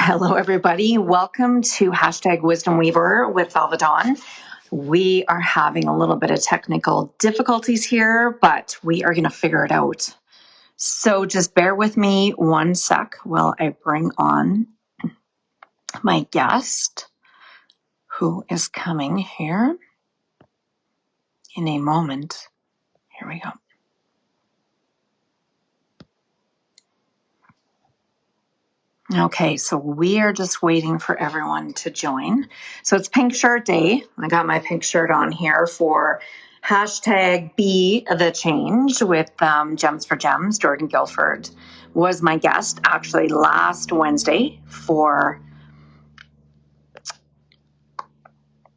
Hello, everybody. Welcome to hashtag Wisdom Weaver with Velva Dawn. We are having a little bit of technical difficulties here, but we are going to figure it out. So just bear with me one sec while I bring on my guest who is coming here in a moment. Here we go. Okay, so we are just waiting for everyone to join. So it's Pink Shirt Day. I got my pink shirt on here for hashtag Be the Change with Gems for Gems. Jordan Guilford was my guest actually last Wednesday for...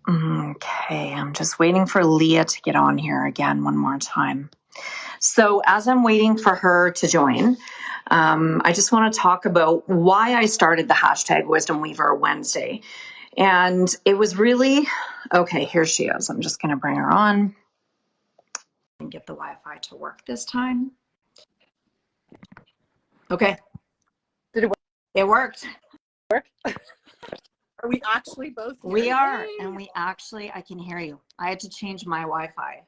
Okay, I'm just waiting for Leah to get on here again one more time. So as I'm waiting for her to join, I just want to talk about why I started the hashtag Wisdom Weaver Wednesday. And it was really, okay, here she is. I'm just going to bring her on and get the Wi-Fi to work this time. Okay. Did it work? It worked. Are we actually both here? We are, and we actually, I can hear you. I had to change my Wi-Fi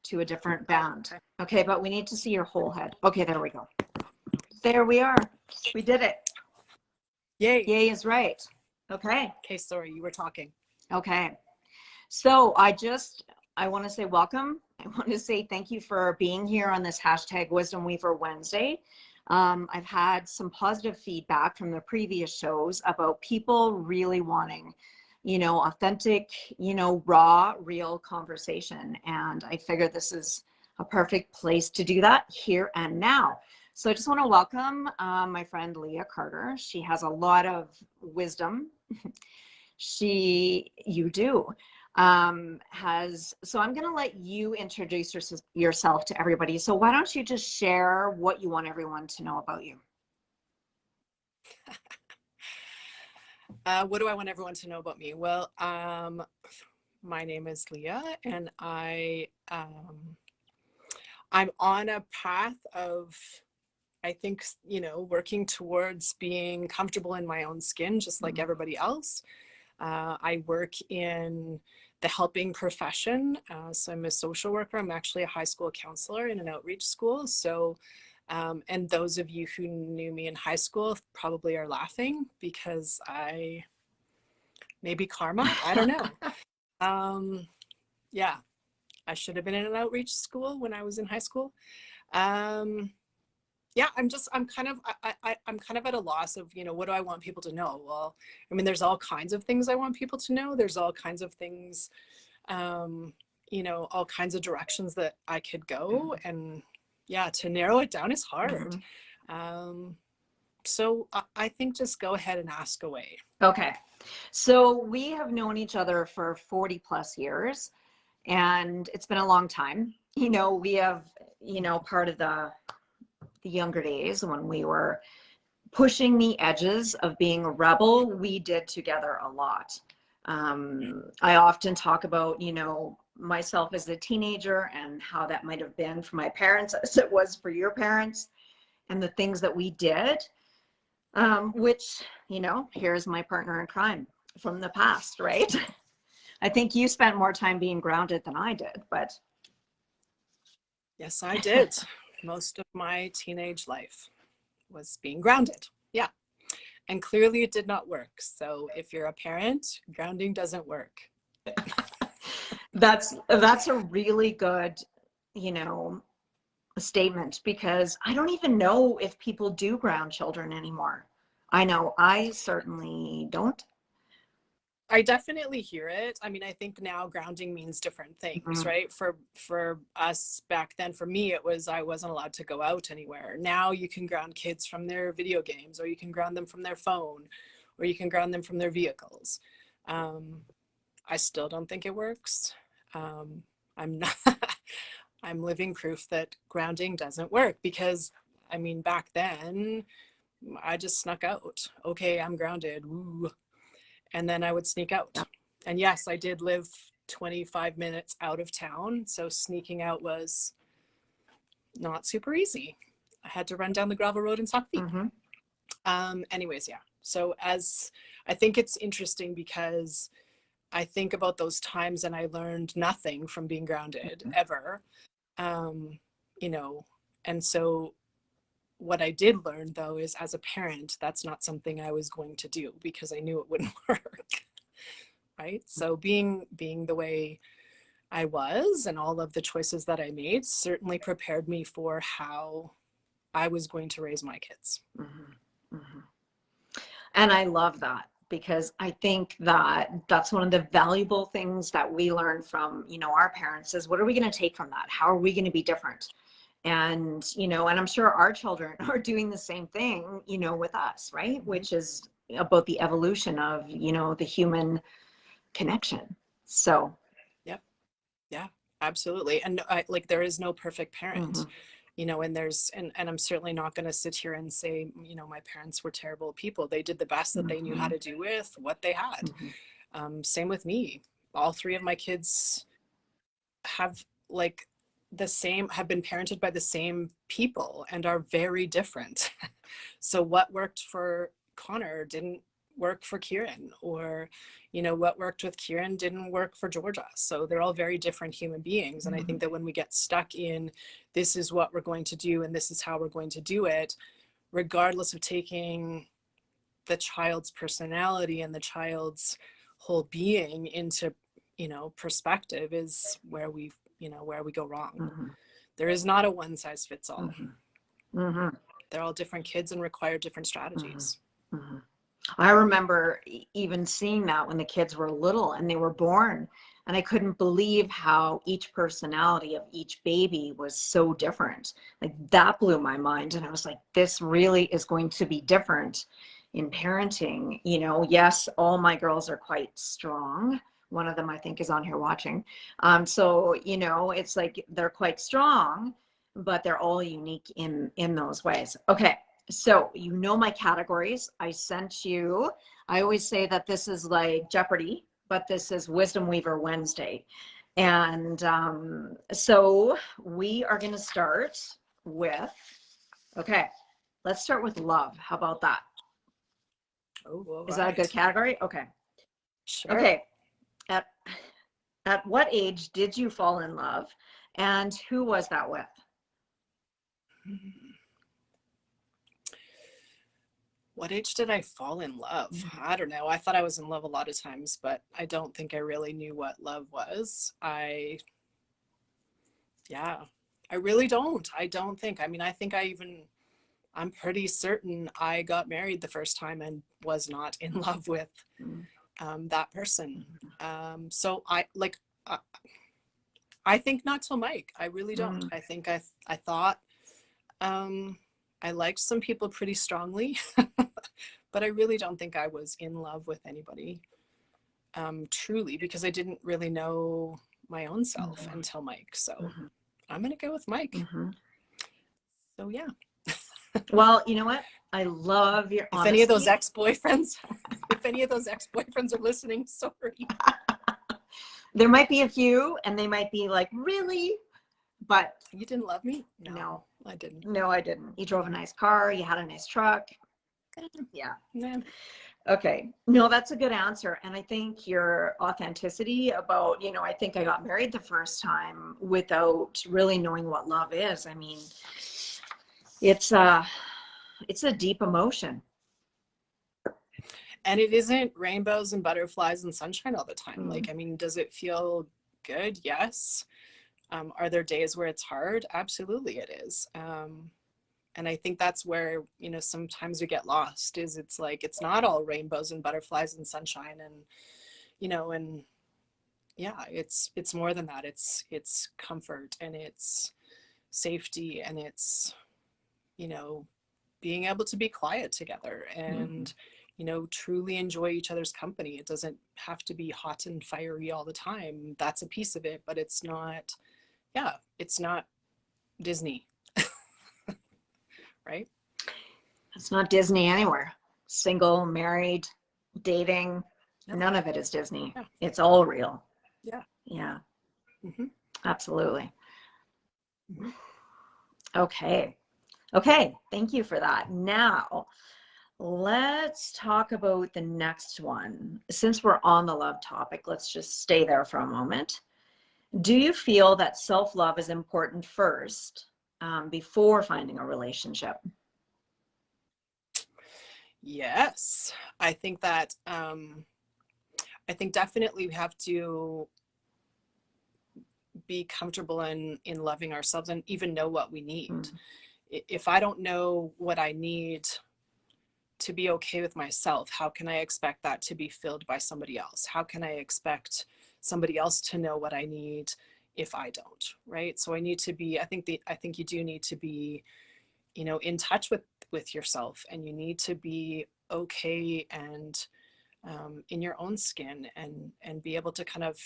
to a different band. Okay, but we need to see your whole head. Okay, there we go. There we are. We did it. Yay. Yay is right. Okay. Okay, sorry, you were talking. Okay. So I want to say welcome. I want to say thank you for being here on this hashtag Wisdom Weaver Wednesday. I've had some positive feedback from the previous shows about people really wanting, authentic, raw, real conversation. And I figure this is a perfect place to do that here and now. So I just want to welcome my friend Leah Carter. She has a lot of wisdom. So I'm going to let you introduce yourself to everybody. So why don't you just share what you want everyone to know about you? What do I want everyone to know about me? Well, my name is Leah, and I'm on a path of, I think, working towards being comfortable in my own skin, just like everybody else. I work in the helping profession. So I'm a social worker. I'm actually a high school counselor in an outreach school. So, and those of you who knew me in high school probably are laughing because maybe karma, I don't know. Yeah, I should have been in an outreach school when I was in high school. Yeah, I'm kind of at a loss of, what do I want people to know? Well, I mean, there's all kinds of things I want people to know. There's all kinds of things, all kinds of directions that I could go. And yeah, to narrow it down is hard. So I think just go ahead and ask away. Okay. So we have known each other for 40 plus years, and it's been a long time. We have, part of the younger days when we were pushing the edges of being a rebel, we did together a lot. I often talk about, myself as a teenager and how that might have been for my parents as it was for your parents, and the things that we did, which, here's my partner in crime from the past, right? I think you spent more time being grounded than I did, but. Yes, I did. Most of my teenage life was being grounded. Yeah. And clearly it did not work. So if you're a parent, grounding doesn't work. That's a really good, statement, because I don't even know if people do ground children anymore. I know I certainly don't. I definitely hear it. I mean, I think now grounding means different things, right? For us back then, for me, it was I wasn't allowed to go out anywhere. Now you can ground kids from their video games, or you can ground them from their phone, or you can ground them from their vehicles. I still don't think it works. I'm living proof that grounding doesn't work, because, I mean, back then, I just snuck out. Okay, I'm grounded. Woo. And then I would sneak out. And yes, I did live 25 minutes out of town. So sneaking out was not super easy. I had to run down the gravel road and sock feet. Anyways, yeah. So as I think it's interesting because I think about those times and I learned nothing from being grounded ever. You know, and so what I did learn though is as a parent, that's not something I was going to do because I knew it wouldn't work. Right. So being the way I was and all of the choices that I made certainly prepared me for how I was going to raise my kids. Mm-hmm. Mm-hmm. And I love that, because I think that that's one of the valuable things that we learn from, you know, our parents is, what are we going to take from that? How are we going to be different? And, you know, and I'm sure our children are doing the same thing, you know, with us, right? Mm-hmm. Which is about the evolution of, you know, the human connection. So. Yep. Yeah, absolutely. And like, there is no perfect parent. Mm-hmm. You know, and there's, and I'm certainly not going to sit here and say, you know, my parents were terrible people. They did the best that they knew how to do with what they had. Same with me. All three of my kids have like have been parented by the same people and are very different. So what worked for Connor didn't work for Kieran, or, you know, what worked with Kieran didn't work for Georgia. So they're all very different human beings. And I think that when we get stuck in, this is what we're going to do and this is how we're going to do it, regardless of taking the child's personality and the child's whole being into, you know, perspective, is where we, you know, where we go wrong. There is not a one size fits all. They're all different kids and require different strategies. I remember even seeing that when the kids were little and they were born, and I couldn't believe how each personality of each baby was so different. Like, that blew my mind. And I was like, this really is going to be different in parenting. You know, yes, all my girls are quite strong. One of them, I think, is on here watching. So, you know, it's like they're quite strong, but they're all unique in those ways. Okay. So, you know, my categories I sent you. I always say that this is like Jeopardy, but this is Wisdom Weaver Wednesday. And so we are going to start with, okay, let's start with love. How about that? Oh, is that a good category? Okay. Sure. Okay. At what age did you fall in love, and who was that with? What age did I fall in love? I don't know. I thought I was in love a lot of times, but I don't think I really knew what love was. I really don't. I don't think. I mean, I'm pretty certain I got married the first time and was not in love with that person. So I think not till Mike. I really don't. I think I thought I liked some people pretty strongly, but I really don't think I was in love with anybody truly, because I didn't really know my own self until Mike. So I'm going to go with Mike. So yeah. Well, you know what? I love your honesty. If any of those ex-boyfriends are listening, sorry. There might be a few, and they might be like, really? But you didn't love me? No, I didn't. No, I didn't. You drove a nice car. You had a nice truck. Yeah. Okay. No, that's a good answer. And I think your authenticity about, you know, I think I got married the first time without really knowing what love is. I mean, it's a deep emotion. And it isn't rainbows and butterflies and sunshine all the time. Like, I mean, does it feel good? Yes. Are there days where it's hard? Absolutely it is. And I think that's where, you know, sometimes we get lost, is it's like, it's not all rainbows and butterflies and sunshine and, you know, and yeah, it's more than that. It's comfort and it's safety and it's, you know, being able to be quiet together and, you know, truly enjoy each other's company. It doesn't have to be hot and fiery all the time. That's a piece of it, but it's not, it's not Disney. Right? It's not Disney anywhere. Single, married, dating, none of it is Disney. Yeah. It's all real. Yeah. Absolutely. Okay. Thank you for that. Now, Let's talk about the next one. Since we're on the love topic, let's just stay there for a moment. Do you feel that self-love is important first, before finding a relationship? Yes, I think that I think definitely we have to be comfortable in loving ourselves and even know what we need. Mm. If I don't know what I need to be okay with myself, how can I expect that to be filled by somebody else? How can I expect somebody else to know what I need if I don't, right? So I need to be, I think you do need to be, in touch with yourself, and you need to be okay and in your own skin, and be able to kind of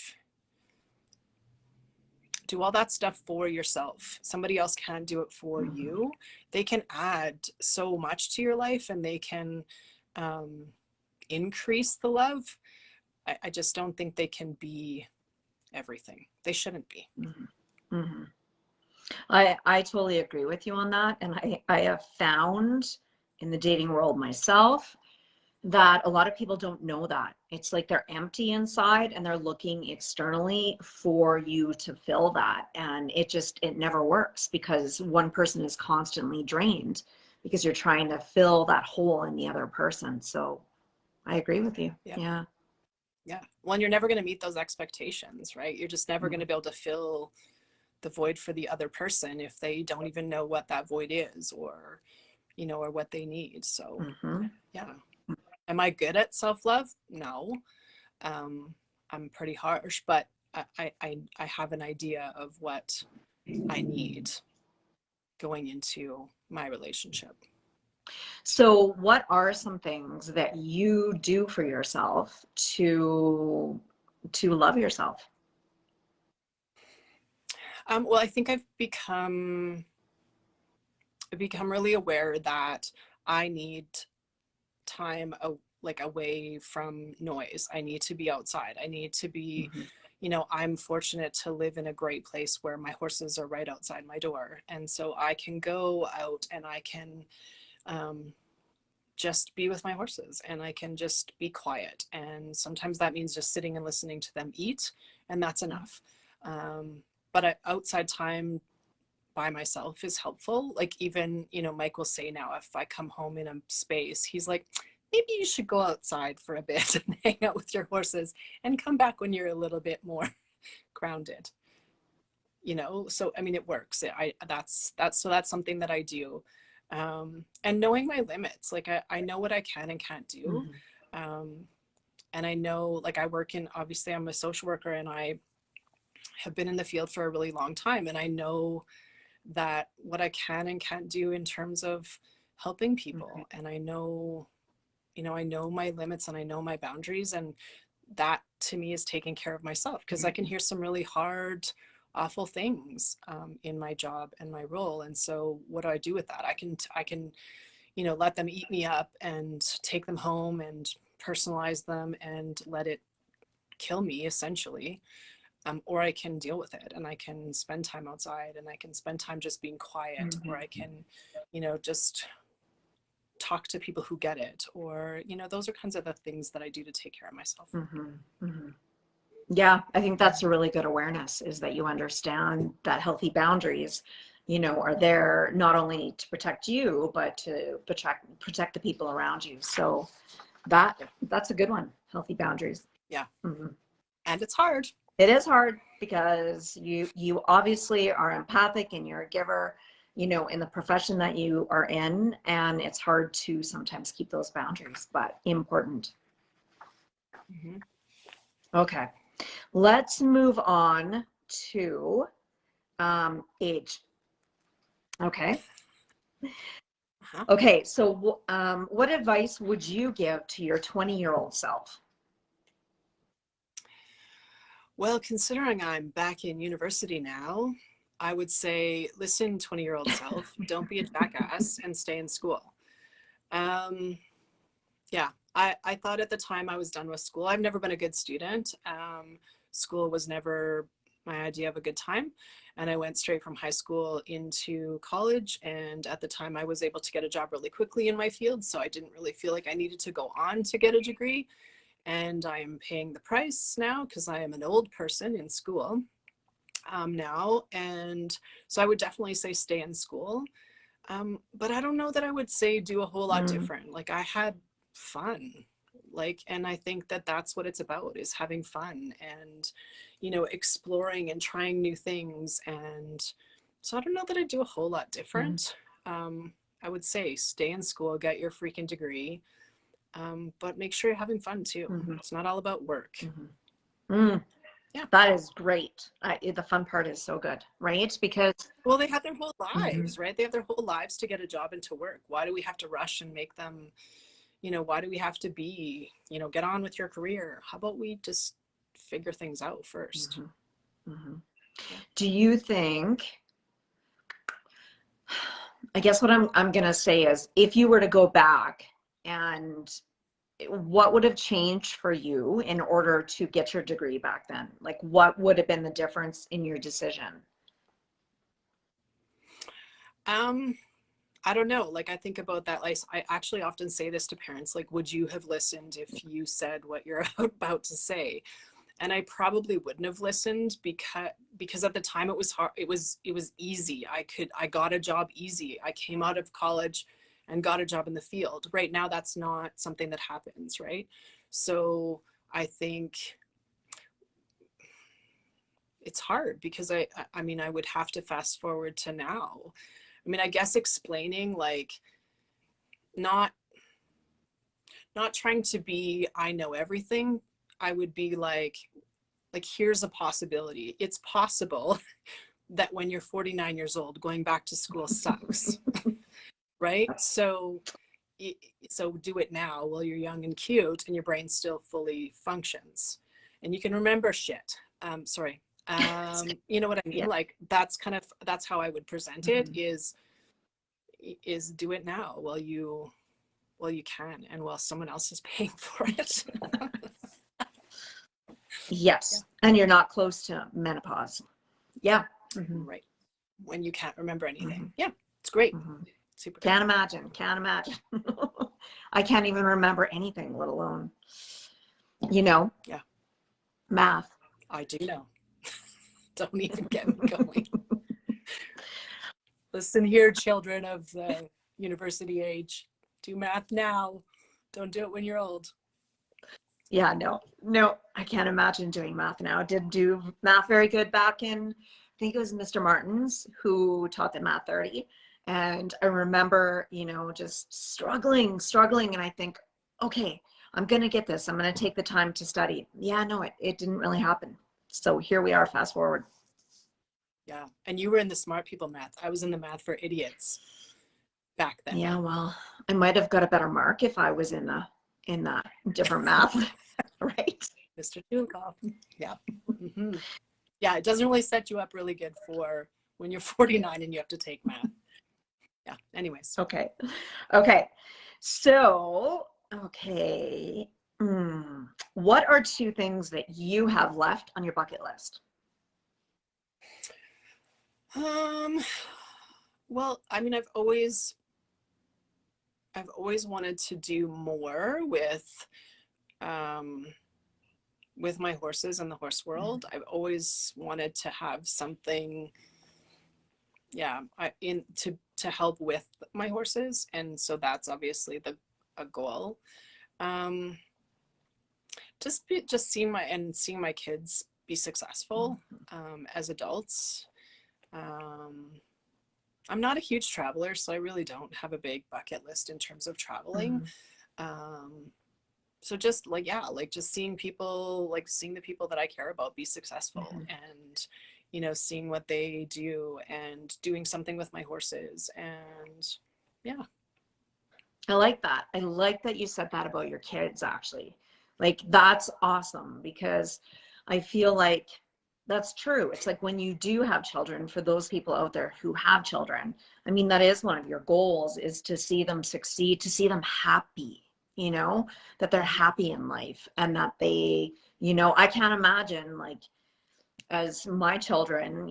do all that stuff for yourself. Somebody else can't do it for Mhm. you. They can add so much to your life, and they can um, increase the love. I just don't think they can be everything. They shouldn't be. Mhm. Mhm. I totally agree with you on that. And I have found in the dating world myself that a lot of people don't know that. It's like they're empty inside and they're looking externally for you to fill that. And it never works because one person is constantly drained because you're trying to fill that hole in the other person. So I agree with you. Yeah. Yeah. Yeah. Well, you're never going to meet those expectations, right? You're just never going to be able to fill the void for the other person if they don't even know what that void is, or, or what they need. So, Mm-hmm. yeah. Am I good at self-love? No. I'm pretty harsh, but I have an idea of what I need going into my relationship. So what are some things that you do for yourself to love yourself? Well, I think I've become really aware that I need time like away from noise. I need to be outside. I need to be, Mm-hmm. I'm fortunate to live in a great place where my horses are right outside my door. And so I can go out and I can um, just be with my horses, and I can just be quiet. And sometimes that means just sitting and listening to them eat, and that's enough. But outside time by myself is helpful. Like, even, Mike will say now, if I come home in a space, he's like, maybe you should go outside for a bit and hang out with your horses and come back when you're a little bit more grounded. So I mean, it works. That's something that I do. And knowing my limits, like I know what I can and can't do. Mm-hmm. um, and I know, like, obviously I'm a social worker, and I have been in the field for a really long time, and I know that what I can and can't do in terms of helping Mm-hmm. people. And I know my limits, and I know my boundaries, and that to me is taking care of myself, because I can hear some really hard, awful things in my job and my role. And so what do I do with that? I can let them eat me up and take them home and personalize them and let it kill me, essentially. Or I can deal with it, and I can spend time outside, and I can spend time just being quiet, or I Mm-hmm. can just talk to people who get it, or those are kinds of the things that I do to take care of myself. Mm-hmm. Mm-hmm. Yeah, I think that's a really good awareness, is that you understand that healthy boundaries, are there not only to protect you, but to protect the people around you. So that's a good one. Healthy boundaries. Yeah. Hmm. And it's hard. It is hard because you obviously are empathic and you're a giver, in the profession that you are in, and it's hard to sometimes keep those boundaries, but important. Mm-hmm. Okay, let's move on to age. Okay. Uh-huh. Okay. So, what advice would you give to your 20-year-old self? Well, considering I'm back in university now, I would say, listen, 20-year-old self, don't be a jackass and stay in school. Um, yeah, I thought at the time I was done with school. I've never been a good student. School was never my idea of a good time. And I went straight from high school into college. And at the time I was able to get a job really quickly in my field. So I didn't really feel like I needed to go on to get a degree. And I am paying the price now because I am an old person in school now. And so I would definitely say stay in school. But I don't know that I would say do a whole lot different. Like I had fun, like, and I think that that's what it's about, is having fun and, you know, exploring and trying new things. And so I don't know that I do a whole lot different. I would say stay in school, get your freaking degree, but make sure you're having fun too. It's not all about work. Yeah, that is great. The fun part is so good, right? Because well, they have their whole lives, right? They have their whole lives to get a job and to work. Why do we have to rush and make them, you know, why do we have to be, you know, get on with your career? How about we just figure things out first? Yeah. Do you think, I guess what I'm gonna say is, if you were to go back, and what would have changed for you in order to get your degree back then? Like, what would have been the difference in your decision? I don't know. Like, I think about that. Like, I actually often say this to parents, like, would you have listened if you said what you're about to say? And I probably wouldn't have listened, because at the time it was hard. It was easy. I got a job easy. I came out of college and got a job in the field. Right now, that's not something that happens, right? So I think it's hard, because I mean, I would have to fast forward to now. I mean, I guess explaining, like, not trying to be, I know everything. I would be like, here's a possibility. It's possible that when you're 49 years old, going back to school sucks, right? So do it now while you're young and cute and your brain still fully functions and you can remember shit. You know what I mean? Yeah. Like, that's how I would present it, is do it now while you can, and while someone else is paying for it. Yes. And you're not close to menopause. Yeah. Right. When you can't remember anything. Yeah. It's great. Super good. Can't imagine. I can't even remember anything, let alone, you know, math. I do know. Don't even get me going. Listen here, children of the university age. Do math now. Don't do it when you're old. Yeah, no, I can't imagine doing math now. I did do math very good back in, I think it was Mr. Martin's who taught the Math 30. And I remember, you know, just struggling. And I think, okay, I'm going to get this. I'm going to take the time to study. Yeah, no, it didn't really happen. So here we are, fast forward. Yeah. And you were in the smart people math. I was in the math for idiots back then. Yeah, well, I might have got a better mark if I was in that different math, right? Mr. Dulkoff. Yeah. Yeah, it doesn't really set you up really good for when you're 49 and you have to take math. Yeah, anyways. Okay. So, what are 2 things that you have left on your bucket list? Well, I mean, I've always wanted to do more with my horses and the horse world. I've always wanted to have something, to help with my horses, and so that's obviously a goal. Just seeing my kids be successful as adults. I'm not a huge traveler, so I really don't have a big bucket list in terms of traveling. So just just seeing people, seeing the people that I care about be successful, and, you know, seeing what they do and doing something with my horses. And yeah. I like that. I like that you said that about your kids, actually. Like, that's awesome, because I feel like that's true. It's like, when you do have children, for those people out there who have children, I mean, that is one of your goals, is to see them succeed, to see them happy, you know, that they're happy in life, and that they, you know, I can't imagine, like, as my children,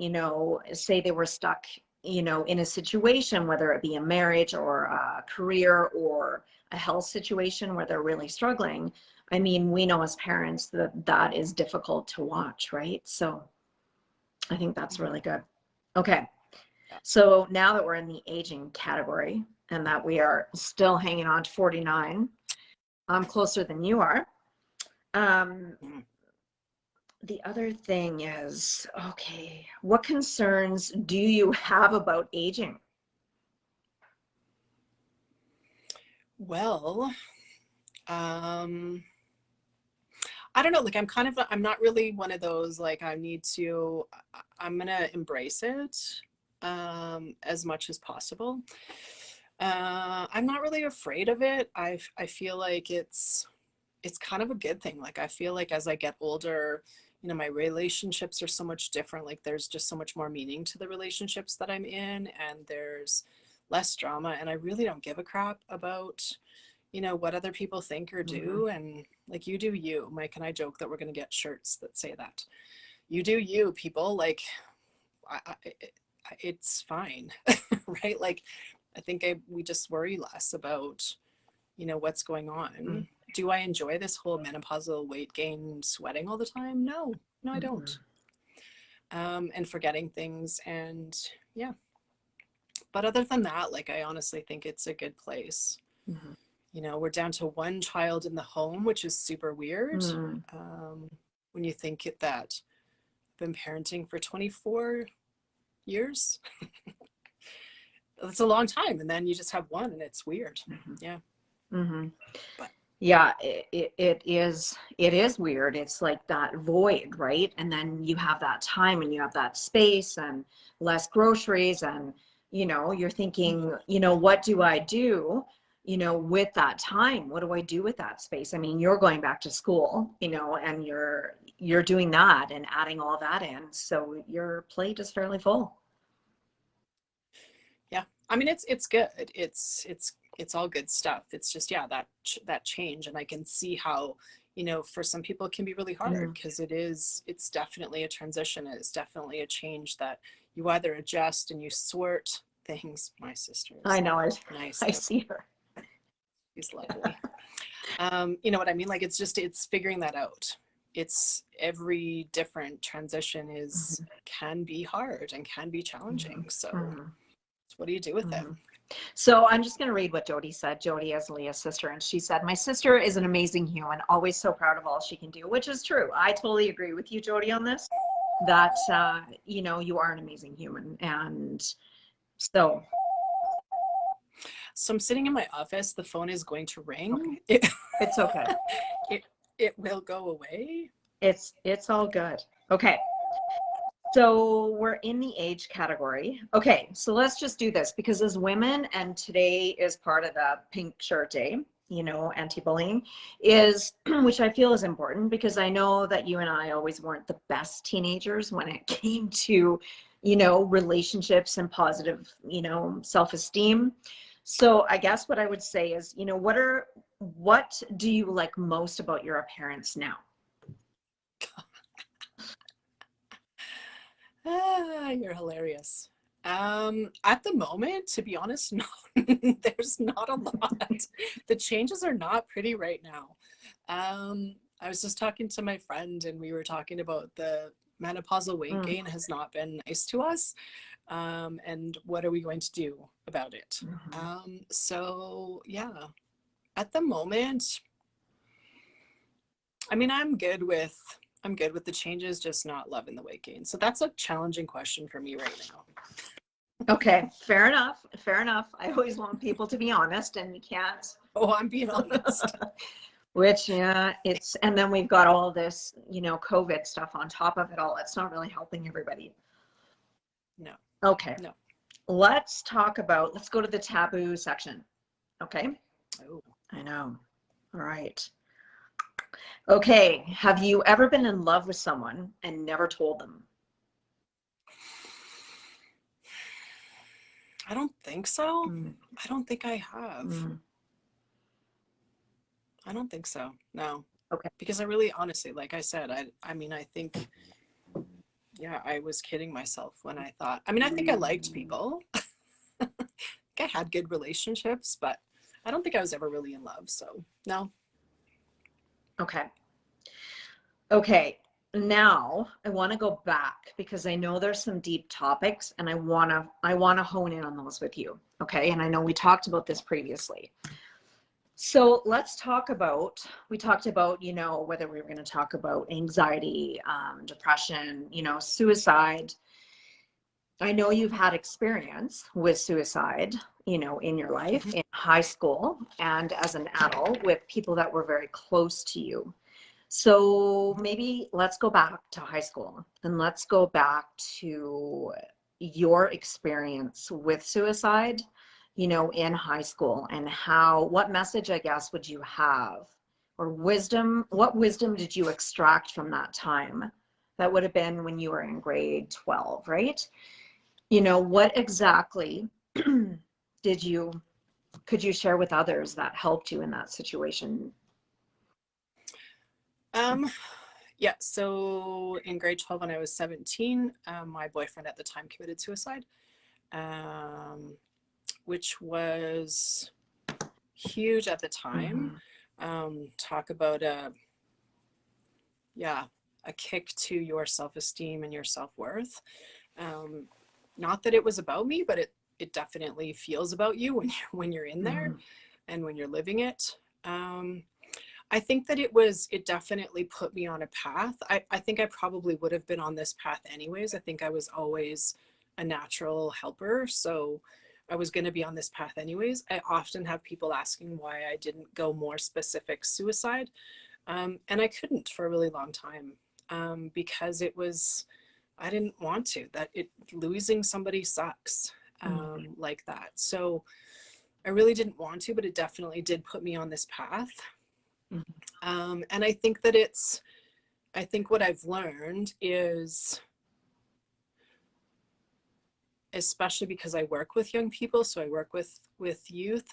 say they were stuck, in a situation, whether it be a marriage or a career or a health situation where they're really struggling. I mean, we know as parents that that is difficult to watch, right? So I think that's really good. Okay. So now that we're in the aging category and that we are still hanging on to 49, I'm closer than you are. The other thing is, okay, what concerns do you have about aging? Well, I don't know, like I'm not really one of those, like I'm gonna embrace it as much as possible. I'm not really afraid of it. I feel like it's kind of a good thing. Like, I feel like as I get older, my relationships are so much different. Like, there's just so much more meaning to the relationships that I'm in, and there's less drama, and I really don't give a crap about what other people think or do. And like, you do you. Mike and I joke that we're going to get shirts that say that. You do you, people. Like, it's fine. Right? Like, I think we just worry less about what's going on. Do I enjoy this whole menopausal weight gain sweating all the time? No, I don't. And forgetting things, and yeah. But other than that, like, I honestly think it's a good place. We're down to one child in the home, which is super weird. When you think that I've been parenting for 24 years, that's a long time. And then you just have one, and it's weird. Yeah. But yeah, it is weird. It's like that void, right? And then you have that time and you have that space and less groceries, and you're thinking, what do I do with that time? What do I do with that space? I mean, you're going back to school, and you're doing that and adding all that in, so your plate is fairly full. Yeah, I mean, it's good. It's all good stuff. It's just, yeah, that change. And I can see how, for some people it can be really hard, because it's definitely a transition. It's definitely a change that you either adjust and you sort things. My sister is I know, nice. I see her. She's lovely. You know what I mean? Like, it's figuring that out. It's every different transition can be hard and can be challenging. So what do you do with them? So I'm just going to read what Jody said. Jody is Leah's sister, and she said, my sister is an amazing human, always so proud of all she can do, which is true. I totally agree with you, Jody, on this, that, you are an amazing human. And so I'm sitting in my office. The phone is going to ring. Okay. It's okay. It will go away. It's all good. Okay. So we're in the age category. Okay, so let's just do this, because as women, and today is part of the Pink Shirt Day, anti-bullying is, which I feel is important, because I know that you and I always weren't the best teenagers when it came to, relationships and positive, self-esteem. So I guess what I would say is, what do you like most about your appearance now? You're hilarious. At the moment, to be honest, no, there's not a lot. The changes are not pretty right now. I was just talking to my friend, and we were talking about the menopausal weight gain has not been nice to us. And what are we going to do about it? So yeah, at the moment, I mean, I'm good with the changes, just not loving the weight gain. So that's a challenging question for me right now. Okay, fair enough. Fair enough. I always want people to be honest, and you can't. Oh, I'm being honest. Which, yeah, and then we've got all this, COVID stuff on top of it all. It's not really helping everybody. No. Okay. No. Let's go to the taboo section. Okay. Oh. I know. All right. Okay. Have you ever been in love with someone and never told them? I don't think so. I don't think I have. I don't think so. No. Okay. Because I really, honestly, like I said, I mean, I think Yeah, I was kidding myself when I thought, I mean, I think I liked people. I had good relationships, but I don't think I was ever really in love. So no. Okay. Okay. Now I want to go back because I know there's some deep topics and I want to hone in on those with you. Okay. And I know we talked about this previously. So let's talk about, we talked about, you know, whether we were going to talk about anxiety, depression, you know, suicide. I know you've had experience with suicide, you know, in your life, in high school and as an adult with people that were very close to you. So maybe let's go back to high school and let's go back to your experience with suicide, you know, in high school, and what message, I guess, would you have, or wisdom, what wisdom did you extract from that time? That would have been when you were in grade 12, right? You know, what exactly could you share with others that helped you in that situation? Yeah, so in grade 12 when I was 17, my boyfriend at the time committed suicide, which was huge at the time. Talk about a kick to your self-esteem and your self-worth. Not that it was about me, but it definitely feels about you when you're in there and when you're living it. I think that it definitely put me on a path. I think I probably would have been on this path anyways. I think I was always a natural helper, so I was going to be on this path anyways. I often have people asking why I didn't go more specific suicide, and I couldn't for a really long time, because I didn't want to. Losing somebody sucks, like that. So I really didn't want to, but it definitely did put me on this path. And I think that I think what I've learned is, especially because I work with young people, so I work with youth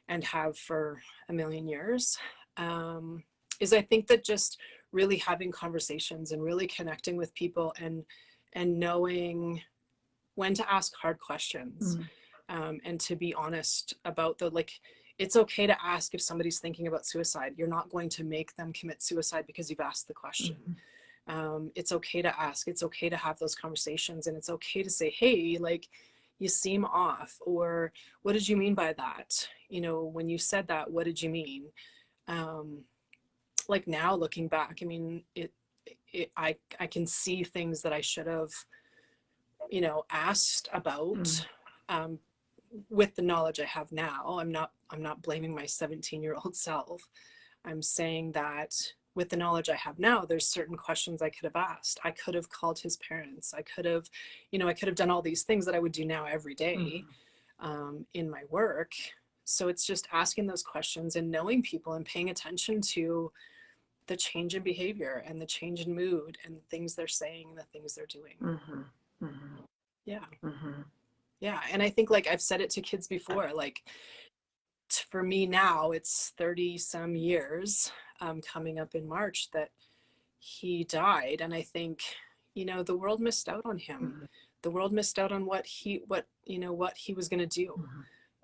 and have for a million years, is I think that just really having conversations and really connecting with people and knowing when to ask hard questions, and to be honest about it's okay to ask if somebody's thinking about suicide. You're not going to make them commit suicide because you've asked the question. It's okay to ask, it's okay to have those conversations, and it's okay to say, hey, like, you seem off, or what did you mean by that? You know, when you said that, what did you mean? Like now looking back, I mean, I can see things that I should have, you know, asked about, with the knowledge I have now. I'm not blaming my 17-year-old self. I'm saying that with the knowledge I have now, there's certain questions I could have asked. I could have called his parents. I could have, you know, I could have done all these things that I would do now every day, in my work. So it's just asking those questions and knowing people and paying attention to the change in behavior and the change in mood and the things they're saying and the things they're doing. Yeah. Yeah. And I think, like I've said it to kids before, like for me now, it's 30 some years, coming up in March, that he died. And I think, you know, the world missed out on him. The world missed out on what he was going to do.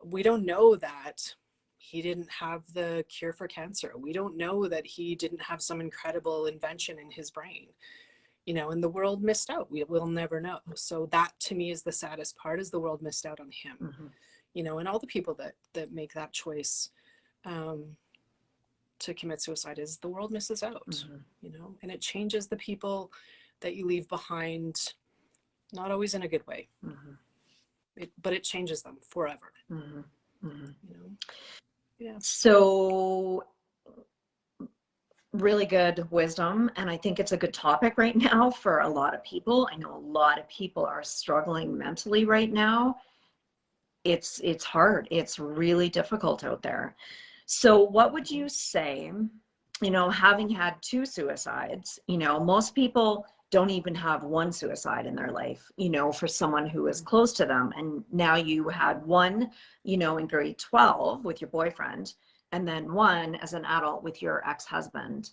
We don't know that he didn't have the cure for cancer. We don't know that he didn't have some incredible invention in his brain, you know, and the world missed out. We'll never know. So that to me is the saddest part, is the world missed out on him, you know, and all the people that make that choice, to commit suicide, is the world misses out, you know, and it changes the people that you leave behind, not always in a good way, but it changes them forever, you know? Yeah. So really good wisdom, and I think it's a good topic right now for a lot of people. I know a lot of people are struggling mentally right now. It's hard. It's really difficult out there. So what would you say, you know, having had 2 suicides, you know, most people don't even have 1 suicide in their life, you know, for someone who is close to them. And now you had 1, you know, in grade 12 with your boyfriend, and then 1 as an adult with your ex-husband.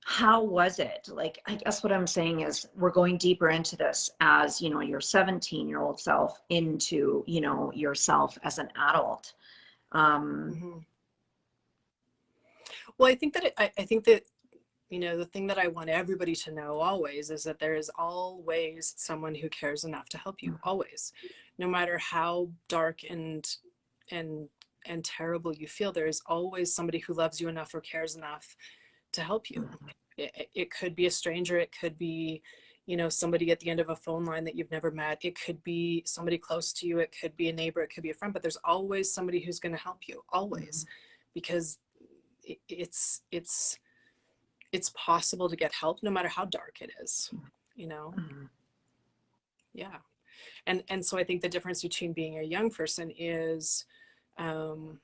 how was it? Like, I guess what I'm saying is we're going deeper into this as, you know, your 17-year-old self into, you know, yourself as an adult. Um, Mm-hmm. Well, I think that, you know, the thing that I want everybody to know always is that there is always someone who cares enough to help you, always. No matter how dark and and terrible you feel, there is always somebody who loves you enough or cares enough to help you. It could be a stranger, it could be, you know, somebody at the end of a phone line that you've never met, it could be somebody close to you, it could be a neighbor, it could be a friend, but there's always somebody who's going to help you, always, because it's possible to get help no matter how dark it is, you know. Yeah. And so I think the difference between being a young person is, um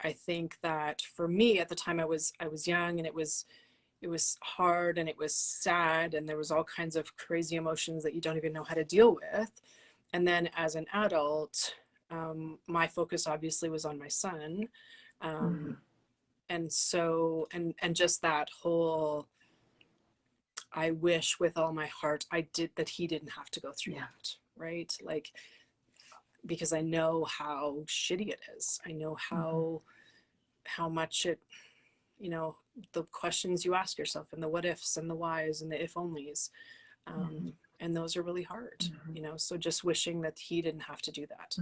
I think that for me at the time I was young, and it was hard and it was sad and there was all kinds of crazy emotions that you don't even know how to deal with. And then as an adult, my focus obviously was on my son. um and so and just that whole, I wish with all my heart I did that he didn't have to go through that, right? Like, because I know how shitty it is. I know how much it, you know, the questions you ask yourself and the what ifs and the whys and the if onlys, and those are really hard, you know. So just wishing that he didn't have to do that,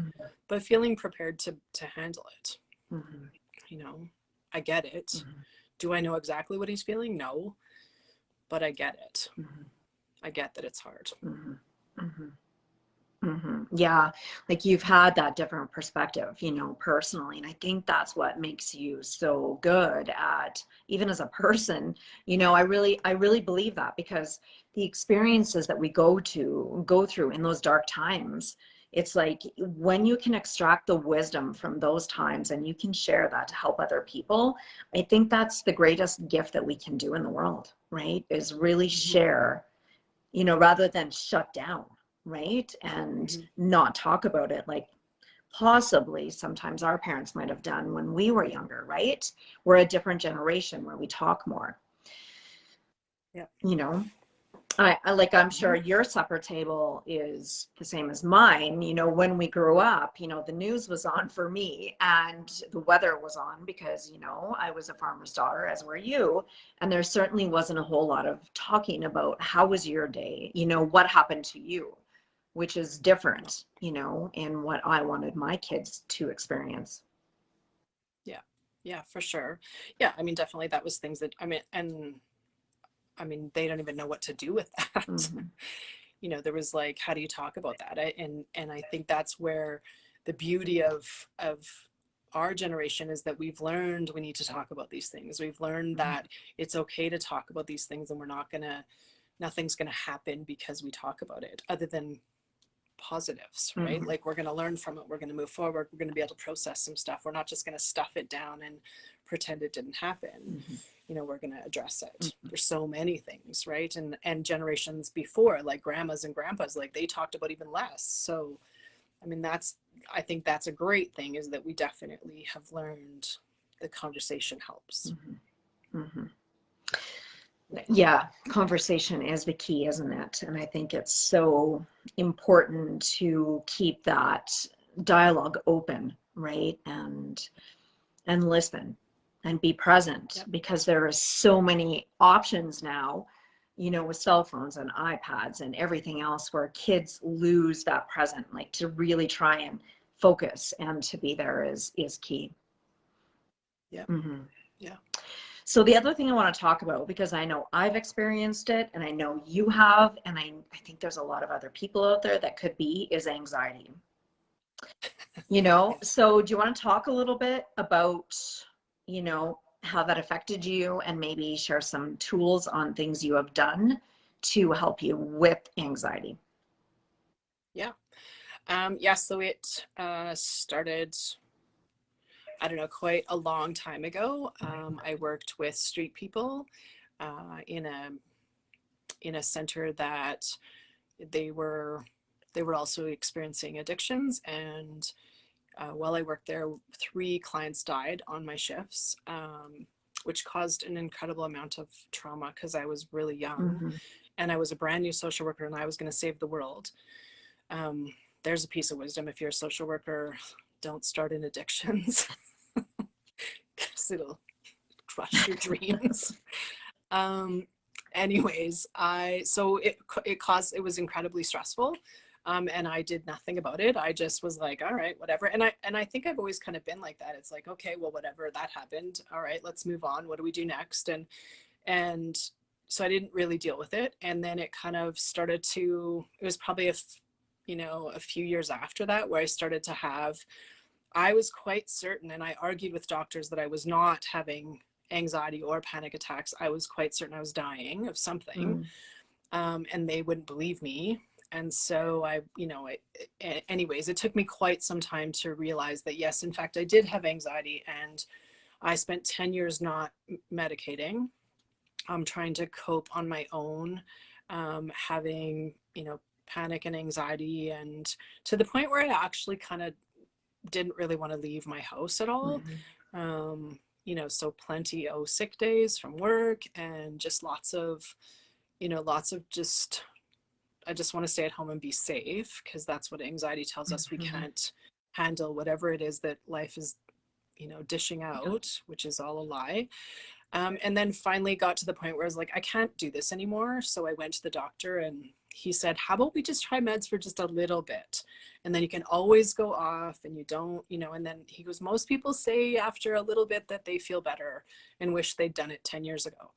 but feeling prepared to handle it. You know, I get it. Do I know exactly what he's feeling? No, but I get it. I get that it's hard. Yeah, like you've had that different perspective, you know, personally. And I think that's what makes you so good at, even as a person, you know, I really believe that, because the experiences that we go through in those dark times, it's like when you can extract the wisdom from those times and you can share that to help other people, I think that's the greatest gift that we can do in the world, right? Is really share, you know, rather than shut down, right? And not talk about it like possibly sometimes our parents might have done when we were younger, right? We're a different generation where we talk more. Yeah. You know, I like, I'm sure your supper table is the same as mine. You know, when we grew up, you know, the news was on for me and the weather was on because, you know, I was a farmer's daughter, as were you. And there certainly wasn't a whole lot of talking about how was your day, you know, what happened to you, which is different, you know, in what I wanted my kids to experience. Yeah. Yeah, for sure. Yeah, I mean, definitely that was things that, I mean, and I mean, they don't even know what to do with that. You know, there was like, how do you talk about that? And I think that's where the beauty of our generation is that we've learned we need to talk about these things. We've learned that it's okay to talk about these things, and we're not gonna, nothing's gonna happen because we talk about it, other than positives, right? Like, we're gonna learn from it, we're gonna move forward, we're gonna be able to process some stuff. We're not just gonna stuff it down and pretend it didn't happen. You know, we're going to address it. There's so many things, right? And generations before, like grandmas and grandpas, like they talked about even less. So I mean, that's, I think that's a great thing, is that we definitely have learned the conversation helps. Yeah, conversation is the key, isn't it? And I think it's so important to keep that dialogue open, right? And listen and be present, because there are so many options now, you know, with cell phones and iPads and everything else, where kids lose that present. Like, to really try and focus and to be there is key. Yeah. Yeah. So the other thing I want to talk about, because I know I've experienced it and I know you have, and I think there's a lot of other people out there that could be, is anxiety. You know, so do you want to talk a little bit about, you know, how that affected you, and maybe share some tools on things you have done to help you with anxiety? Yeah. Yeah. So it started, I don't know, quite a long time ago. I worked with street people in a center that they were also experiencing addictions. And while I worked there, 3 clients died on my shifts. which caused an incredible amount of trauma because I was really young Mhm. and I was a brand new social worker and I was going to save the world. There's a piece of wisdom. If you're a social worker, don't start in addictions because it'll crush your dreams. Anyways, it was incredibly stressful. And I did nothing about it. I just was like, all right, whatever. And I think I've always kind of been like that. It's like, okay, well, whatever, that happened. All right, let's move on. What do we do next? And so I didn't really deal with it. And then it kind of started to, it was probably a few years after that where I was quite certain, and I argued with doctors that I was not having anxiety or panic attacks. I was quite certain I was dying of something, and they wouldn't believe me. And so anyways, it took me quite some time to realize that, yes, in fact, I did have anxiety, and I spent 10 years not medicating. I'm trying to cope on my own, having, panic and anxiety, and to the point where I actually kind of didn't really want to leave my house at all. So plenty of sick days from work and just lots of just, I just want to stay at home and be safe, because that's what anxiety tells us. We can't handle whatever it is that life is, dishing out, which is all a lie. And then finally got to the point where I was like, I can't do this anymore. So I went to the doctor and he said, how about we just try meds for just a little bit? And then you can always go off and you don't, and then he goes, most people say after a little bit that they feel better and wish they'd done it 10 years ago.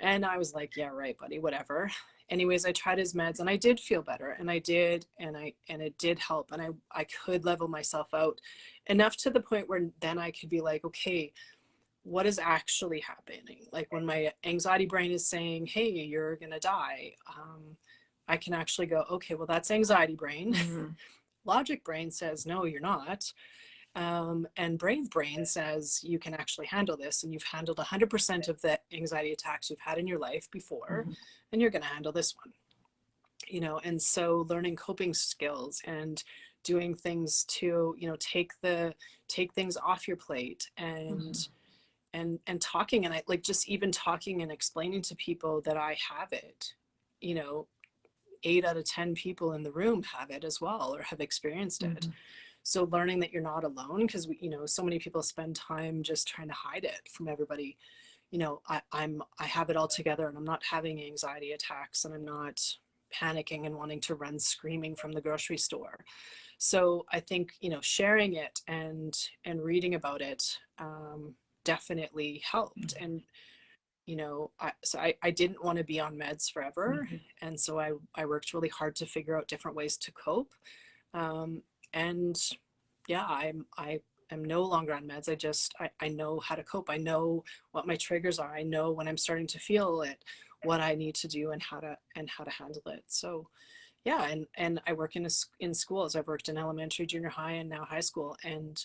And I was like, yeah, right, buddy, whatever. Anyways, I tried his meds and I did feel better, and I did, and it did help. And I could level myself out enough to the point where then I could be like, okay, what is actually happening? Like when my anxiety brain is saying, hey, you're gonna die, I can actually go, okay, well, that's anxiety brain. Logic brain says, no, you're not. And brave brain says you can actually handle this, and you've handled 100% of the anxiety attacks you've had in your life before, and you're going to handle this one. And so learning coping skills and doing things to, take things off your plate, and talking, and I like just even talking and explaining to people that I have it. 8 out of 10 people in the room have it as well, or have experienced it. So learning that you're not alone, because so many people spend time just trying to hide it from everybody. I have it all together, and I'm not having anxiety attacks, and I'm not panicking and wanting to run screaming from the grocery store. So I think, sharing it and reading about it definitely helped. And I didn't want to be on meds forever. And so I worked really hard to figure out different ways to cope. And yeah, I am no longer on meds. I know how to cope. I know what my triggers are. I know when I'm starting to feel it, what I need to do, and how to handle it. So yeah, and I work in schools. I've worked in elementary, junior high, and now high school. And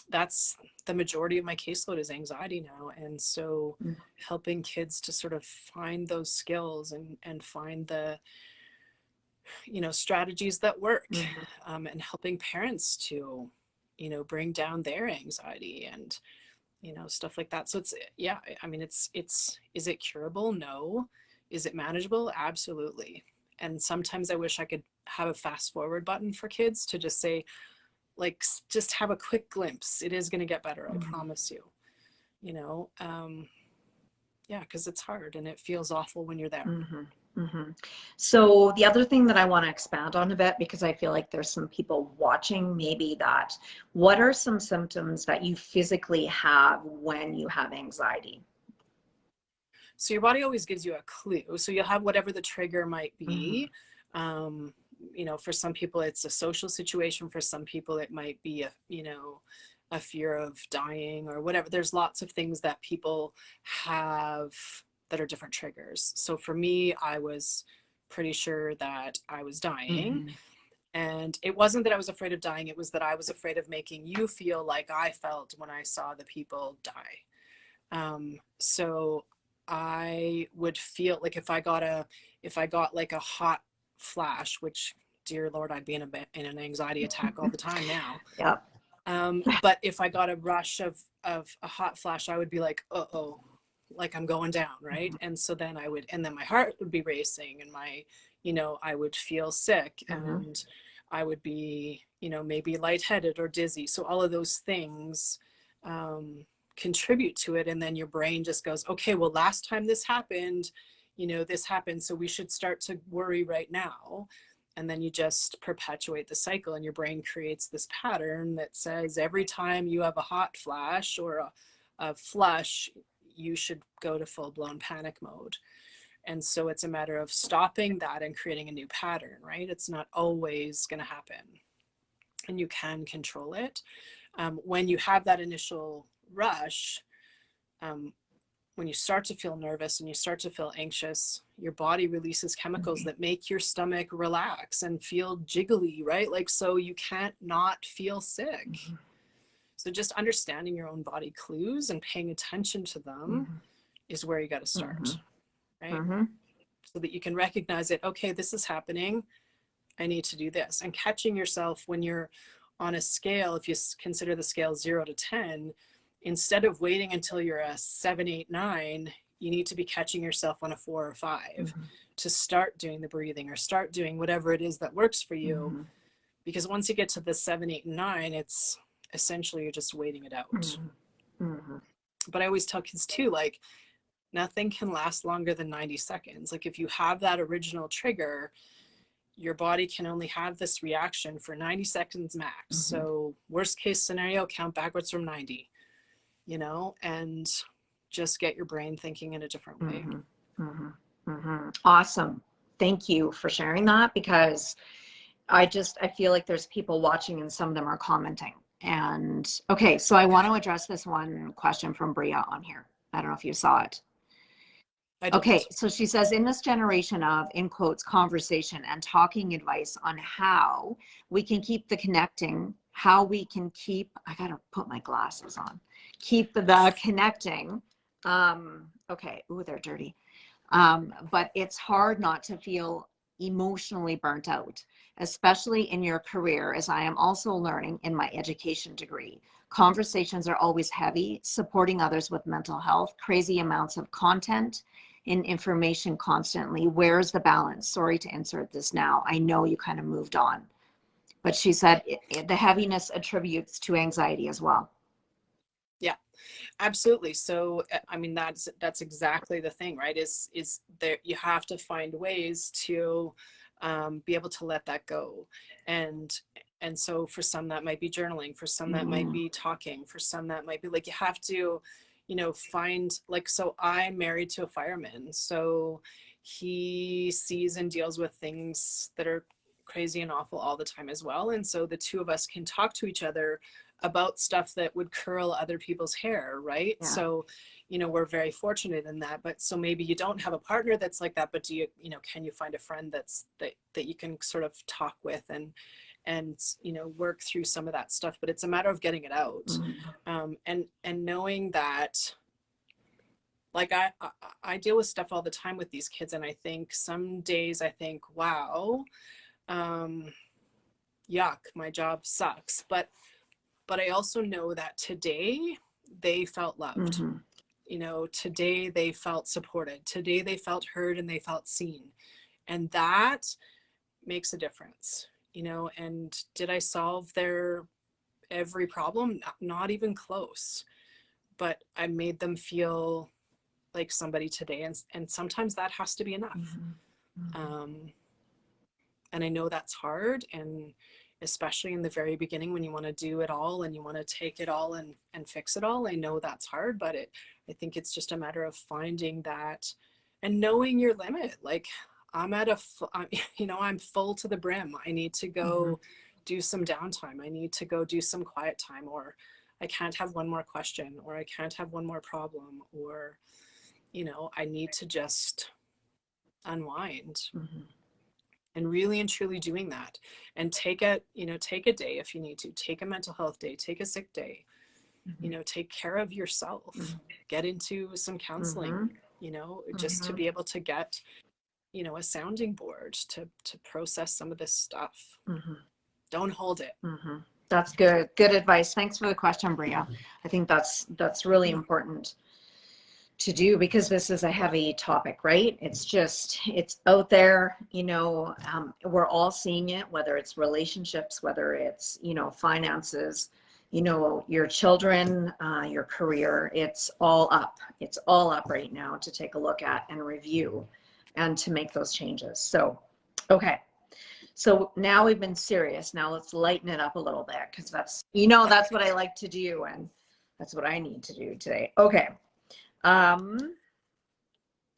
that's the majority of my caseload is anxiety now. And so helping kids to sort of find those skills and find the, strategies that work, and helping parents to, bring down their anxiety and, stuff like that. So it's, yeah, I mean, it's, is it curable? No. Is it manageable? Absolutely. And sometimes I wish I could have a fast forward button for kids to just say, like, just have a quick glimpse. It is going to get better. I promise you, yeah, because it's hard and it feels awful when you're there. So the other thing that I want to expand on a bit, because I feel like there's some people watching maybe that, what are some symptoms that you physically have when you have anxiety? So your body always gives you a clue. So you'll have whatever the trigger might be. For some people it's a social situation. For some people it might be a fear of dying or whatever. There's lots of things that people have that are different triggers. So for me, I was pretty sure that I was dying. And it wasn't that I was afraid of dying. It was that I was afraid of making you feel like I felt when I saw the people die. So I would feel like if I got like a hot flash, which, dear Lord, I'd be in an anxiety attack all the time now. But if I got a rush of a hot flash, I would be like, uh-oh, like I'm going down, right? And so then and then my heart would be racing, and I would feel sick, and I would be, maybe lightheaded or dizzy. So all of those things contribute to it. And then your brain just goes, okay, well, last time this happened, this happened, so we should start to worry right now. And then you just perpetuate the cycle, and your brain creates this pattern that says every time you have a hot flash or a flush, you should go to full-blown panic mode. And so it's a matter of stopping that and creating a new pattern, right? It's not always going to happen, and you can control it. When you have that initial rush, when you start to feel nervous and you start to feel anxious, your body releases chemicals that make your stomach relax and feel jiggly, right? Like, so you can't not feel sick. So just understanding your own body clues and paying attention to them is where you got to start, right? So that you can recognize it. Okay, this is happening. I need to do this. And catching yourself when you're on a scale, if you consider the scale 0 to 10, instead of waiting until you're a 7, 8, 9, you need to be catching yourself on a 4 or 5 to start doing the breathing or start doing whatever it is that works for you. Because once you get to the 7, 8, and 9, it's essentially you're just waiting it out. But I always tell kids too, like, nothing can last longer than 90 seconds. Like, if you have that original trigger, your body can only have this reaction for 90 seconds max. So worst case scenario, count backwards from 90. And just get your brain thinking in a different way. Awesome. Thank you for sharing that, because I feel like there's people watching and some of them are commenting. And okay, so I want to address this one question from Bria on here. I don't know if you saw it. Okay, so she says, in this generation of, in quotes, conversation and talking advice on how we can keep the connecting, I gotta put my glasses on, keep the connecting. Okay, ooh, they're dirty. But it's hard not to feel emotionally burnt out, especially in your career, as I am also learning in my education degree. Conversations are always heavy, supporting others with mental health, crazy amounts of content and information constantly. Where's the balance? Sorry to insert this now. I know you kind of moved on. But she said the heaviness attributes to anxiety as well. Yeah, absolutely. So, I mean, that's exactly the thing, right? Is there, you have to find ways to be able to let that go. And so for some that might be journaling, for some that might be talking, for some that might be like, you have to, find, like, so I'm married to a fireman. So he sees and deals with things that are crazy and awful all the time as well. And so the two of us can talk to each other about stuff that would curl other people's hair, right? Yeah. So, we're very fortunate in that. But so maybe you don't have a partner that's like that, but do you, can you find a friend that you can sort of talk with and work through some of that stuff? But it's a matter of getting it out. And knowing that, like, I deal with stuff all the time with these kids, and I think some days I think, wow, yuck, my job sucks. But I also know that today they felt loved. Today they felt supported. Today they felt heard and they felt seen. And that makes a difference, and did I solve their every problem? Not even close. But I made them feel like somebody today. And sometimes that has to be enough. And I know that's hard. And especially in the very beginning, when you want to do it all and you want to take it all and fix it all, I know that's hard, but I think it's just a matter of finding that and knowing your limit. Like, I'm full to the brim. I need to go do some downtime. I need to go do some quiet time, or I can't have one more question, or I can't have one more problem, or, I need to just unwind. And really and truly doing that, and take a day if you need to, take a mental health day, take a sick day, take care of yourself, get into some counseling, just to be able to get, a sounding board to process some of this stuff. Don't hold it. That's good. Good advice. Thanks for the question, Bria. I think that's really important to do because this is a heavy topic, right? It's out there, we're all seeing it, whether it's relationships, whether it's, finances, your children, your career, it's all up. It's all up right now to take a look at and review and to make those changes. So, okay. So now we've been serious. Now let's lighten it up a little bit because that's what I like to do. And that's what I need to do today. Okay.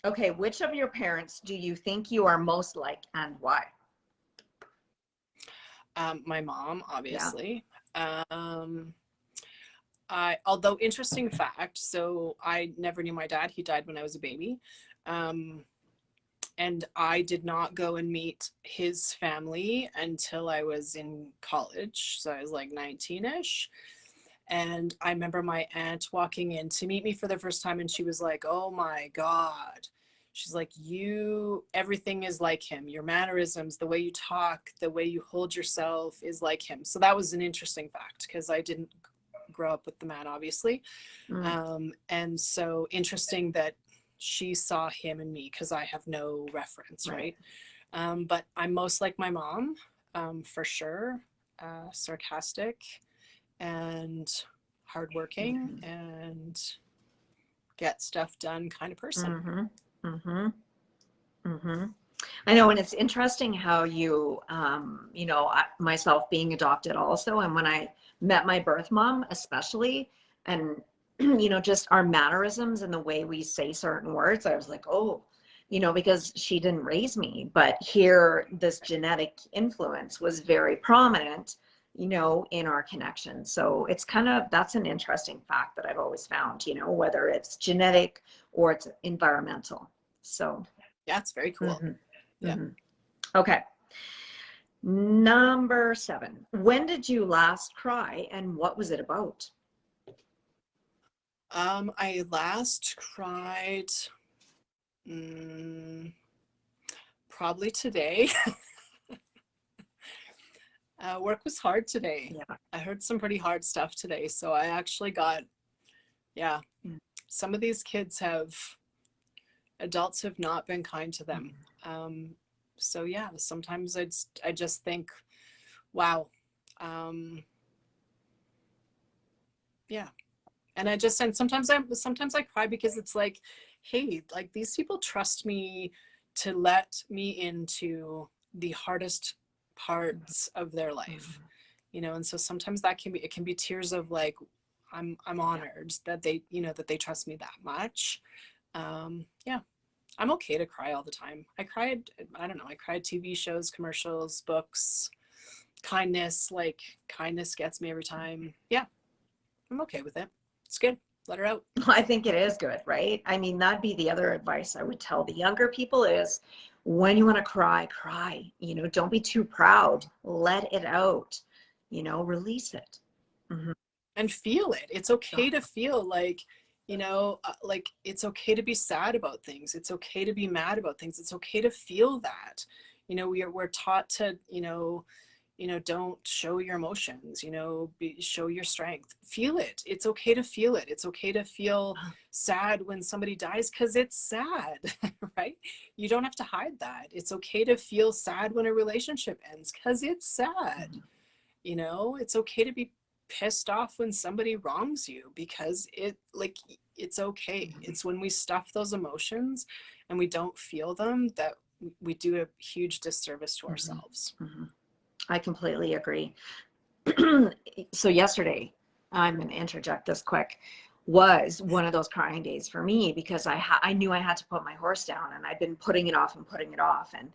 Okay, which of your parents do you think you are most like and why? My mom, obviously. Yeah. Although interesting fact, so I never knew my dad. He died when I was a baby. And I did not go and meet his family until I was in college. So I was like 19-ish. And I remember my aunt walking in to meet me for the first time, and she was like, oh my God. She's like, everything is like him. Your mannerisms, the way you talk, the way you hold yourself is like him. So that was an interesting fact because I didn't grow up with the man, obviously. And so interesting that she saw him in me because I have no reference, right? But I'm most like my mom, for sure. Sarcastic and hardworking and get stuff done kind of person. I know, and it's interesting how you, myself being adopted also, and when I met my birth mom, especially, and just our mannerisms and the way we say certain words, I was like, oh, because she didn't raise me, but here this genetic influence was very prominent, in our connection. So it's that's an interesting fact that I've always found, whether it's genetic or it's environmental. So yeah, it's very cool. Yeah. Okay. Number 7. When did you last cry and what was it about? I last cried probably today. Work was hard today. Yeah. I heard some pretty hard stuff today. So I actually got, some of these kids adults have not been kind to them. So yeah, sometimes I just think, wow. Yeah. And sometimes I cry because it's like, hey, like these people trust me to let me into the hardest parts of their life, and so sometimes it can be tears of like, I'm honored that they trust me that much. Yeah, I'm okay to cry all the time. I cried TV shows, commercials, books, kindness gets me every time. Yeah, I'm okay with it. It's good. Let her out. I think it is good, right? I mean, that'd be the other advice I would tell the younger people is when you want to cry, cry. Don't be too proud. Let it out. Release it. And feel it. It's okay to feel like, like it's okay to be sad about things. It's okay to be mad about things. It's okay to feel that. We're taught to, don't show your emotions, show your strength. Feel it. It's okay to feel it. It's okay to feel sad when somebody dies because it's sad, right? You don't have to hide that. It's okay to feel sad when a relationship ends because it's sad. It's okay to be pissed off when somebody wrongs you because it's okay. It's when we stuff those emotions and we don't feel them that we do a huge disservice to ourselves. I completely agree. So yesterday, I'm going to interject this quick, was one of those crying days for me because I knew I had to put my horse down and I'd been putting it off. And,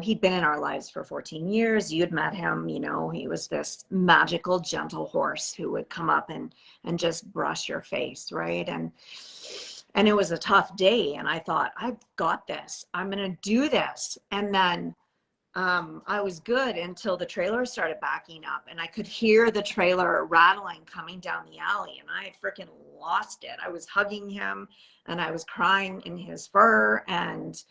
he'd been in our lives for 14 years. You'd met him, he was this magical, gentle horse who would come up and just brush your face. Right. And it was a tough day. And I thought, I've got this, I'm going to do this. And then I was good until the trailer started backing up and I could hear the trailer rattling coming down the alley and I had freaking lost it. I was hugging him and I was crying in his fur and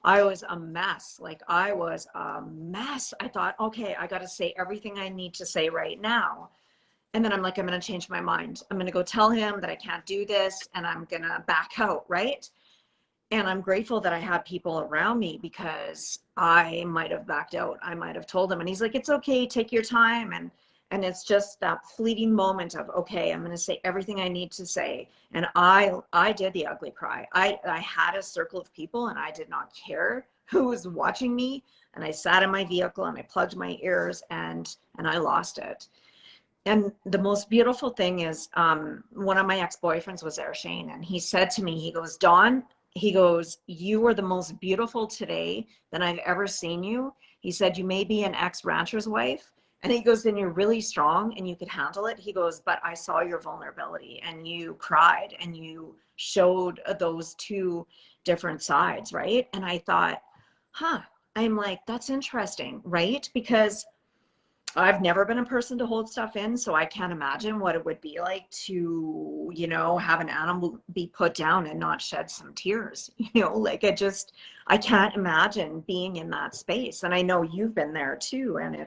I was a mess. Like I was a mess. I thought, okay, I got to say everything I need to say right now. And then I'm like, I'm going to change my mind. I'm going to go tell him that I can't do this and I'm going to back out. Right. And I'm grateful that I had people around me because I might have backed out. I might have told him, and he's like, it's okay, take your time. And it's just that fleeting moment of, okay, I'm going to say everything I need to say. And I did the ugly cry. I had a circle of people and I did not care who was watching me. And I sat in my vehicle and I plugged my ears and I lost it. And the most beautiful thing is, one of my ex-boyfriends was there, Shane, and he said to me, he goes, Dawn, he goes, you are the most beautiful today that I've ever seen you. He said, you may be an ex-rancher's wife. And he goes, then you're really strong and you could handle it. He goes, but I saw your vulnerability and you cried and you showed those two different sides, right? And I thought, I'm like, that's interesting, right? Because I've never been a person to hold stuff in, so I can't imagine what it would be like to, have an animal be put down and not shed some tears. Like I can't imagine being in that space. And I know you've been there too. And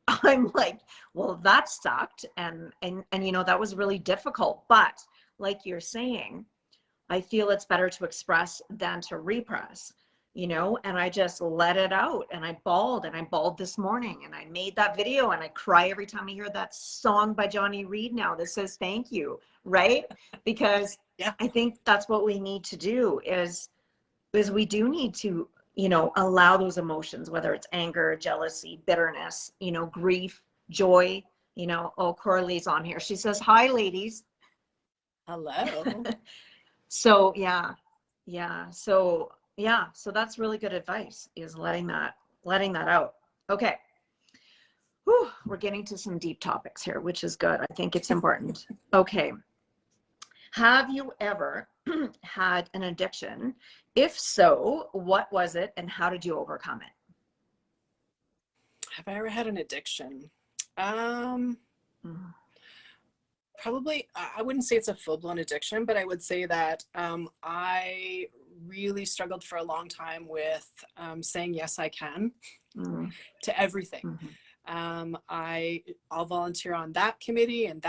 I'm like, well, that sucked. And that was really difficult. But like you're saying, I feel it's better to express than to repress. And I just let it out and I bawled this morning and I made that video and I cry every time I hear that song by Johnny Reed now that says thank you, right? Because Yeah. I think that's what we need to do is we do need to, allow those emotions, whether it's anger, jealousy, bitterness, grief, joy, oh, Coralie's on here. She says, hi, ladies. Hello. So, yeah. So that's really good advice, is letting that out. Okay. Whew, we're getting to some deep topics here, which is good. I think it's important. Okay. Have you ever had an addiction? If so, what was it and how did you overcome it? Have I ever had an addiction? Probably, I wouldn't say it's a full-blown addiction, but I would say that I really struggled for a long time with saying yes I can to everything. I'll volunteer on that committee and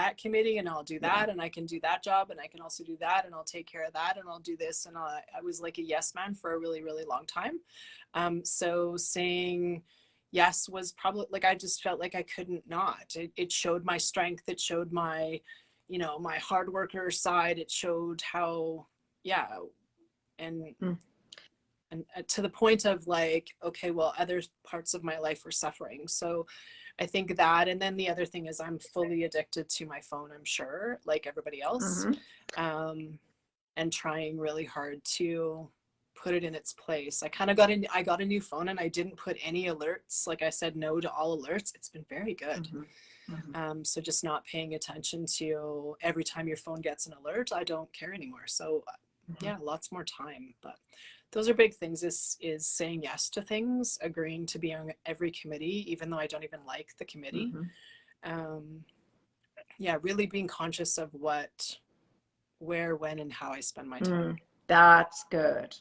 I'll do that, and I can do that job, and I can also do that, and I'll take care of that, and I'll do this, and I was like a yes man for a really, really long time. So saying yes was probably, like, I just felt like I couldn't not. It showed my strength. It showed my, my hard worker side. It showed how, and to the point of like, okay, well, other parts of my life were suffering. So I think that, and then the other thing is I'm fully addicted to my phone, I'm sure, like everybody else, and trying really hard to put it in its place. I got a new phone and I didn't put any alerts. Like I said no to all alerts. It's been very good. So just not paying attention to every time your phone gets an alert, I don't care anymore. So lots more time. But those are big things, is saying yes to things, agreeing to be on every committee, even though I don't even like the committee. Really being conscious of what, where, when, and how I spend my time. That's good.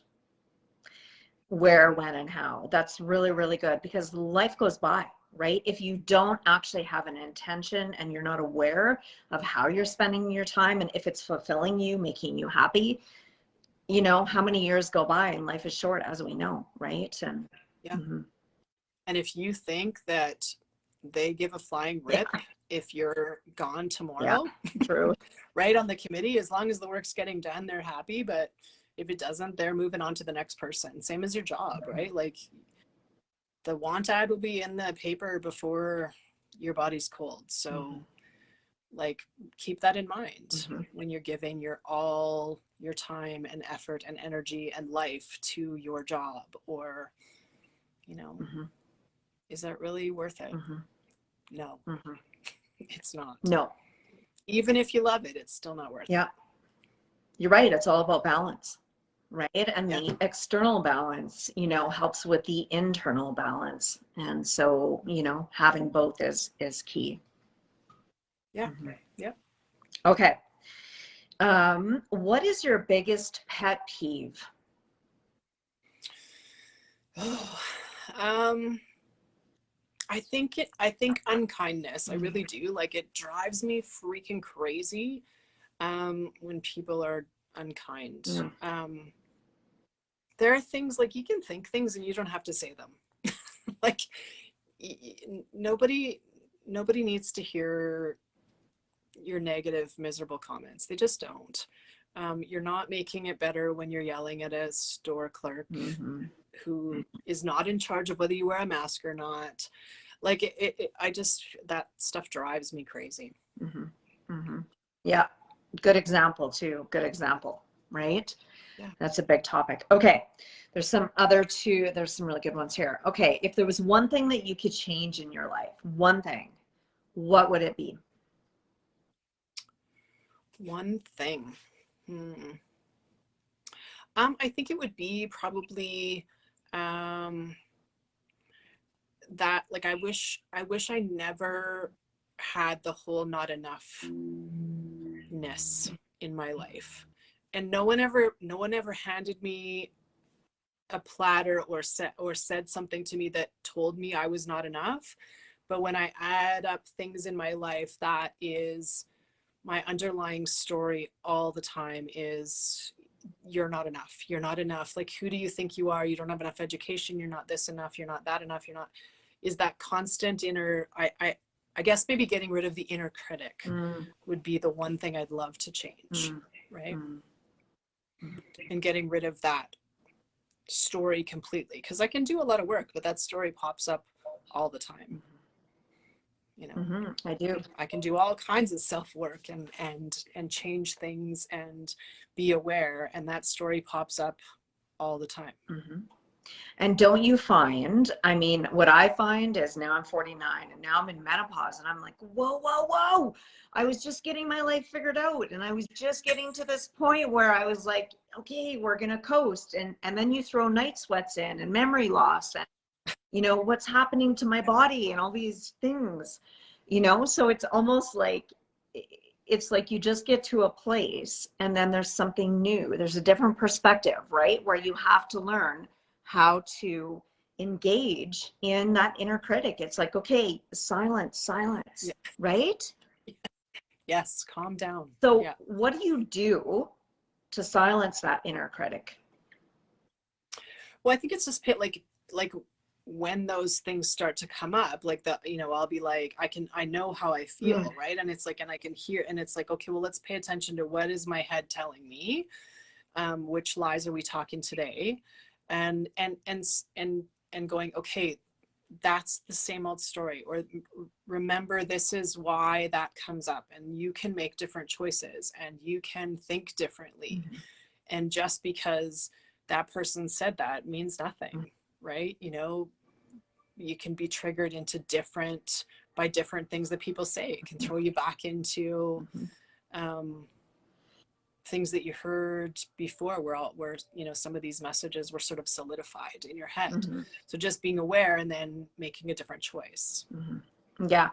Where, when, and how. That's really, really good, because life goes by, right? If you don't actually have an intention and you're not aware of how you're spending your time and if it's fulfilling you, making you happy, how many years go by, and life is short, as we know, right? And and if you think that they give a flying rip if you're gone tomorrow, true. Right, on the committee, as long as the work's getting done, they're happy. But if it doesn't, they're moving on to the next person. Same as your job, right? Like the want ad will be in the paper before your body's cold. So like, keep that in mind when you're giving all your time and effort and energy and life to your job, or, is that really worth it? No, it's not. No. Even if you love it, it's still not worth it. Yeah. You're right. It's all about balance, right? And the external balance, helps with the internal balance. And so, having both is key. Yeah. Okay. What is your biggest pet peeve? Oh, I think unkindness. I really do. Like, it drives me freaking crazy when people are unkind. There are things like, you can think things and you don't have to say them. Like, nobody needs to hear your negative, miserable comments. They just don't. You're not making it better when you're yelling at a store clerk who is not in charge of whether you wear a mask or not. Like, I just, that stuff drives me crazy. Yeah. Good example too. Good example, right? Yeah. That's a big topic. Okay. There's some really good ones here. Okay. If there was one thing that you could change in your life, one thing, what would it be? One thing. I think it would be probably that, like, I wish I never had the whole not enoughness in my life. And no one ever handed me a platter or said something to me that told me I was not enough. But when I add up things in my life, that is my underlying story all the time, is you're not enough. You're not enough. Like, who do you think you are? You don't have enough education. You're not this enough. You're not that enough. You're not, is that constant inner, I guess maybe getting rid of the inner critic would be the one thing I'd love to change. Right. And getting rid of that story completely. 'Cause I can do a lot of work, but that story pops up all the time. You know, I do. I can do all kinds of self-work and change things and be aware, and that story pops up all the time. And don't you find, I mean, what I find is, now I'm 49 and now I'm in menopause, and I'm like, whoa. I was just getting my life figured out. And I was just getting to this point where I was like, okay, we're going to coast. And then you throw night sweats in and memory loss and, you know, what's happening to my body and all these things, you know? So it's almost like, it's like you just get to a place and then there's something new. There's a different perspective, right? Where you have to learn how to engage in that inner critic. It's like, okay, silence, Yeah. right? Yes, calm down. So what do you do to silence that inner critic? Well, I think it's just like when those things start to come up, like, the, you know, I'll be like, I know how I feel, right? And it's like, and I can hear, and it's like, okay, well, let's pay attention to what is my head telling me, which lies are we talking today, and going, okay, that's the same old story, or remember, this is why that comes up, and you can make different choices and you can think differently. And just because that person said that means nothing, right? You know, you can be triggered into different things that people say. It can throw you back into things that you heard before, where you know, some of these messages were sort of solidified in your head. So just being aware and then making a different choice. Yeah.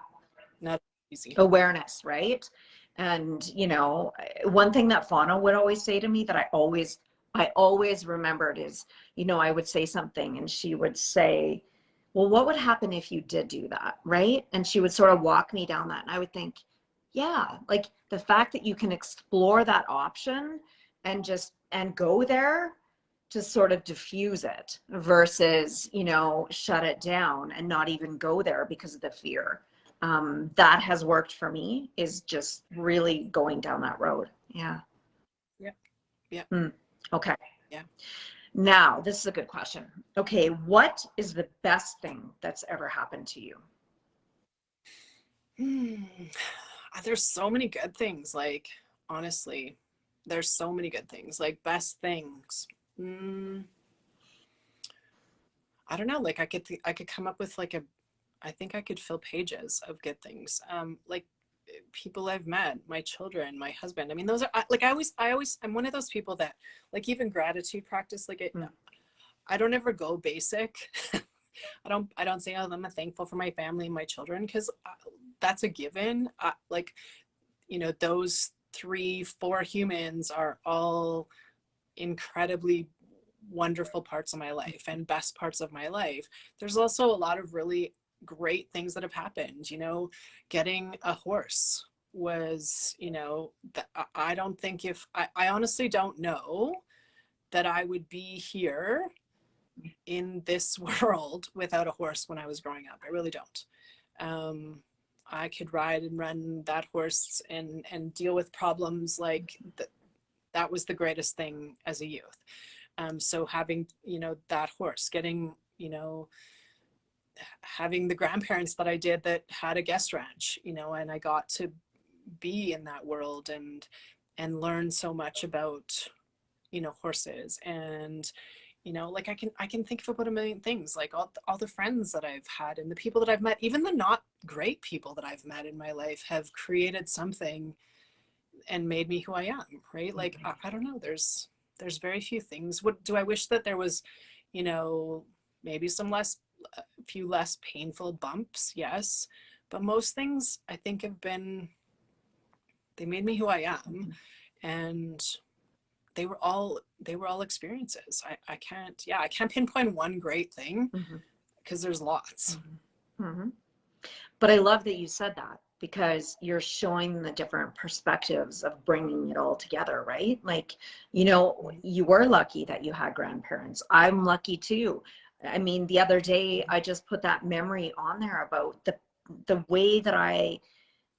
Not easy. Awareness, right? And, you know, one thing that Fauna would always say to me that I always remembered is, you know, I would say something and she would say, well, what would happen if you did do that, right? And she would sort of walk me down that, and I would think, yeah, like the fact that you can explore that option and go there to sort of diffuse it versus, you know, shut it down and not even go there because of the fear. That has worked for me, is just really going down that road. Yeah. Okay. Yeah. Now, this is a good question. Okay, what is the best thing that's ever happened to you? There's so many good things. Like, honestly, there's so many good things. Like, best things. I don't know. Like, I could come up with like I think I could fill pages of good things. Like, people I've met, my children, my husband. I mean, those are like, I'm one of those people that, like, even gratitude practice, like, I don't ever go basic. I don't say, oh, I'm thankful for my family and my children, because that's a given. Like, you know, those 3-4 humans are all incredibly wonderful parts of my life and best parts of my life, there's also a lot of really great things that have happened. You know, getting a horse was, you know, I don't think if I honestly don't know that I would be here in this world without a horse when I was growing up. I really don't. I could ride and run that horse and deal with problems like that was the greatest thing as a youth. So having, you know, that horse, getting, you know, having the grandparents that I did that had a guest ranch, you know, and I got to be in that world and learn so much about, you know, horses. And you know, like I can think of about a million things, like all the friends that I've had and the people that I've met, even the not great people that I've met in my life have created something and made me who I am, right? Like I don't know, there's very few things. What do I wish that there was, you know, maybe a few less painful bumps, yes, but most things I think have been, they made me who I am. And they were all experiences. I can't pinpoint one great thing because there's lots. But I love that you said that, because you're showing the different perspectives of bringing it all together, right? Like, you know, you were lucky that you had grandparents. I'm lucky too. I mean, the other day I just put that memory on there about the way that I,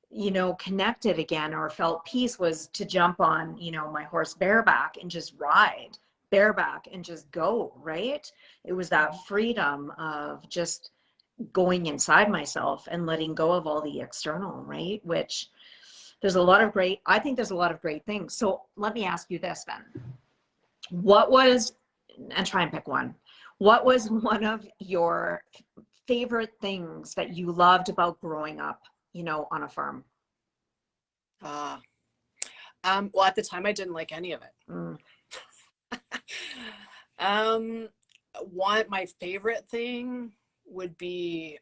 you know, connected again or felt peace was to jump on, you know, my horse bareback and just ride bareback and just go, right? It was that freedom of just going inside myself and letting go of all the external, right? Which I think there's a lot of great things. So let me ask you this then. And try and pick one. What was one of your favorite things that you loved about growing up, you know, on a farm? Well, at the time I didn't like any of it. My favorite thing would be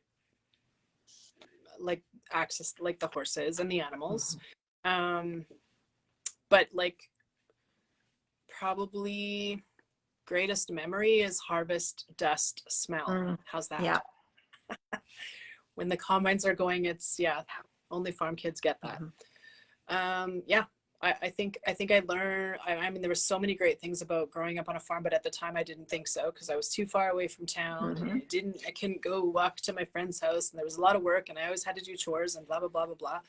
like access, like the horses and the animals. But like probably greatest memory is harvest dust smell. How's that? Yeah. When the combines are going, it's, yeah, only farm kids get that. Yeah, I think I learned, I mean, there were so many great things about growing up on a farm, but at the time I didn't think so because I was too far away from town and I couldn't go walk to my friend's house and there was a lot of work and I always had to do chores and blah, blah, blah, blah, blah.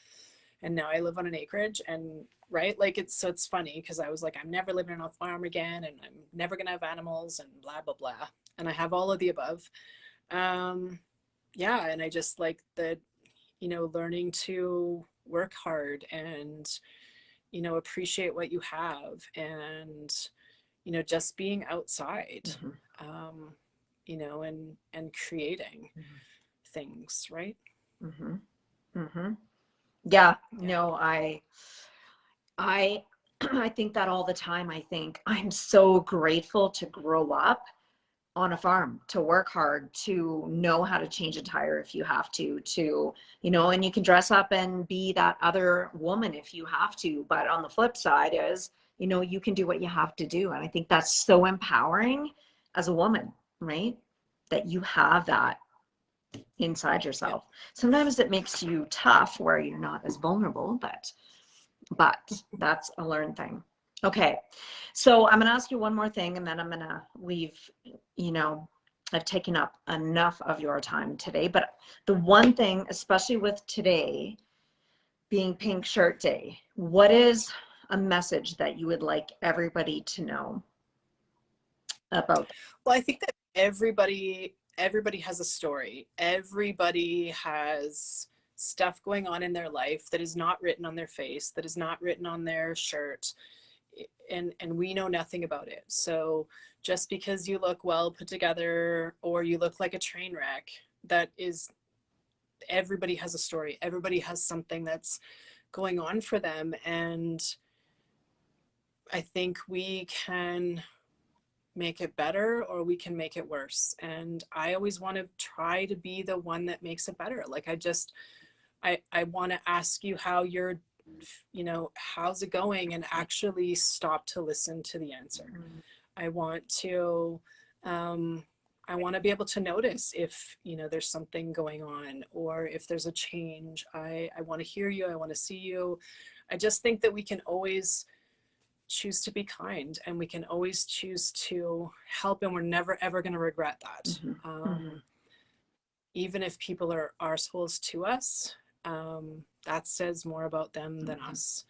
And now I live on an acreage and right, like it's funny because I was like, I'm never living on a farm again and I'm never gonna have animals and blah, blah, blah. And I have all of the above. Yeah, and I just like the, you know, learning to work hard and, you know, appreciate what you have and, you know, just being outside, you know, and creating things, right? Yeah, no, I think that all the time. I think I'm so grateful to grow up on a farm, to work hard, to know how to change a tire if you have to, you know, and you can dress up and be that other woman if you have to. But on the flip side is, you know, you can do what you have to do. And I think that's so empowering as a woman, right? That you have that inside yourself. Sometimes it makes you tough where you're not as vulnerable, but that's a learned thing. Okay, so I'm going to ask you one more thing and then I'm going to leave. You know, I've taken up enough of your time today, but the one thing, especially with today being Pink Shirt Day, what is a message that you would like everybody to know about? Well, I think that everybody has a story. Everybody has stuff going on in their life that is not written on their face, that is not written on their shirt. And we know nothing about it. So just because you look well put together or you look like a train wreck, that is, everybody has a story. Everybody has something that's going on for them. And I think we can make it better or we can make it worse. And I always want to try to be the one that makes it better. Like I want to ask you how you're, you know, how's it going, and actually stop to listen to the answer. I want to, I want to be able to notice if, you know, there's something going on, or if there's a change. I want to hear you. I want to see you. I just think that we can always choose to be kind, and we can always choose to help, and we're never ever going to regret that. Even if people are arseholes to us, that says more about them than us.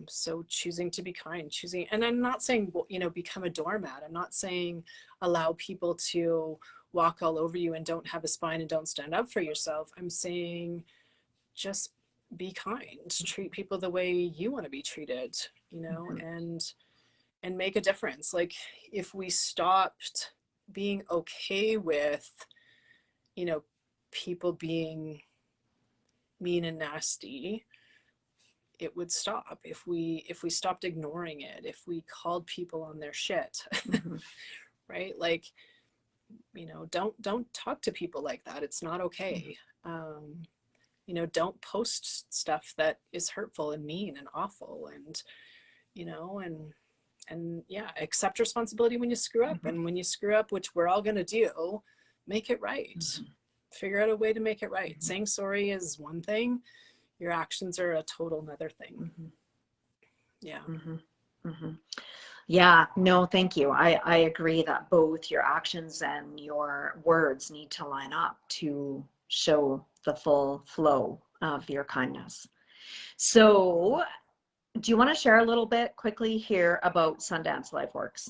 So choosing to be kind, and I'm not saying, you know, become a doormat. I'm not saying allow people to walk all over you and don't have a spine and don't stand up for yourself. I'm saying just be kind, treat people the way you want to be treated, you know, and make a difference. Like, if we stopped being okay with, you know, people being mean and nasty, it would stop. If we stopped ignoring it, if we called people on their shit, right? Like, you know, don't talk to people like that. It's not okay. You know, don't post stuff that is hurtful and mean and awful, and, you know, and yeah, accept responsibility when you screw up. And when you screw up, which we're all going to do, make it right. Figure out a way to make it right. Saying sorry is one thing. Your actions are a total another thing. Yeah. Yeah, no, thank you. I agree that both your actions and your words need to line up to show the full flow of your kindness. So do you want to share a little bit quickly here about Sundance Lifeworks?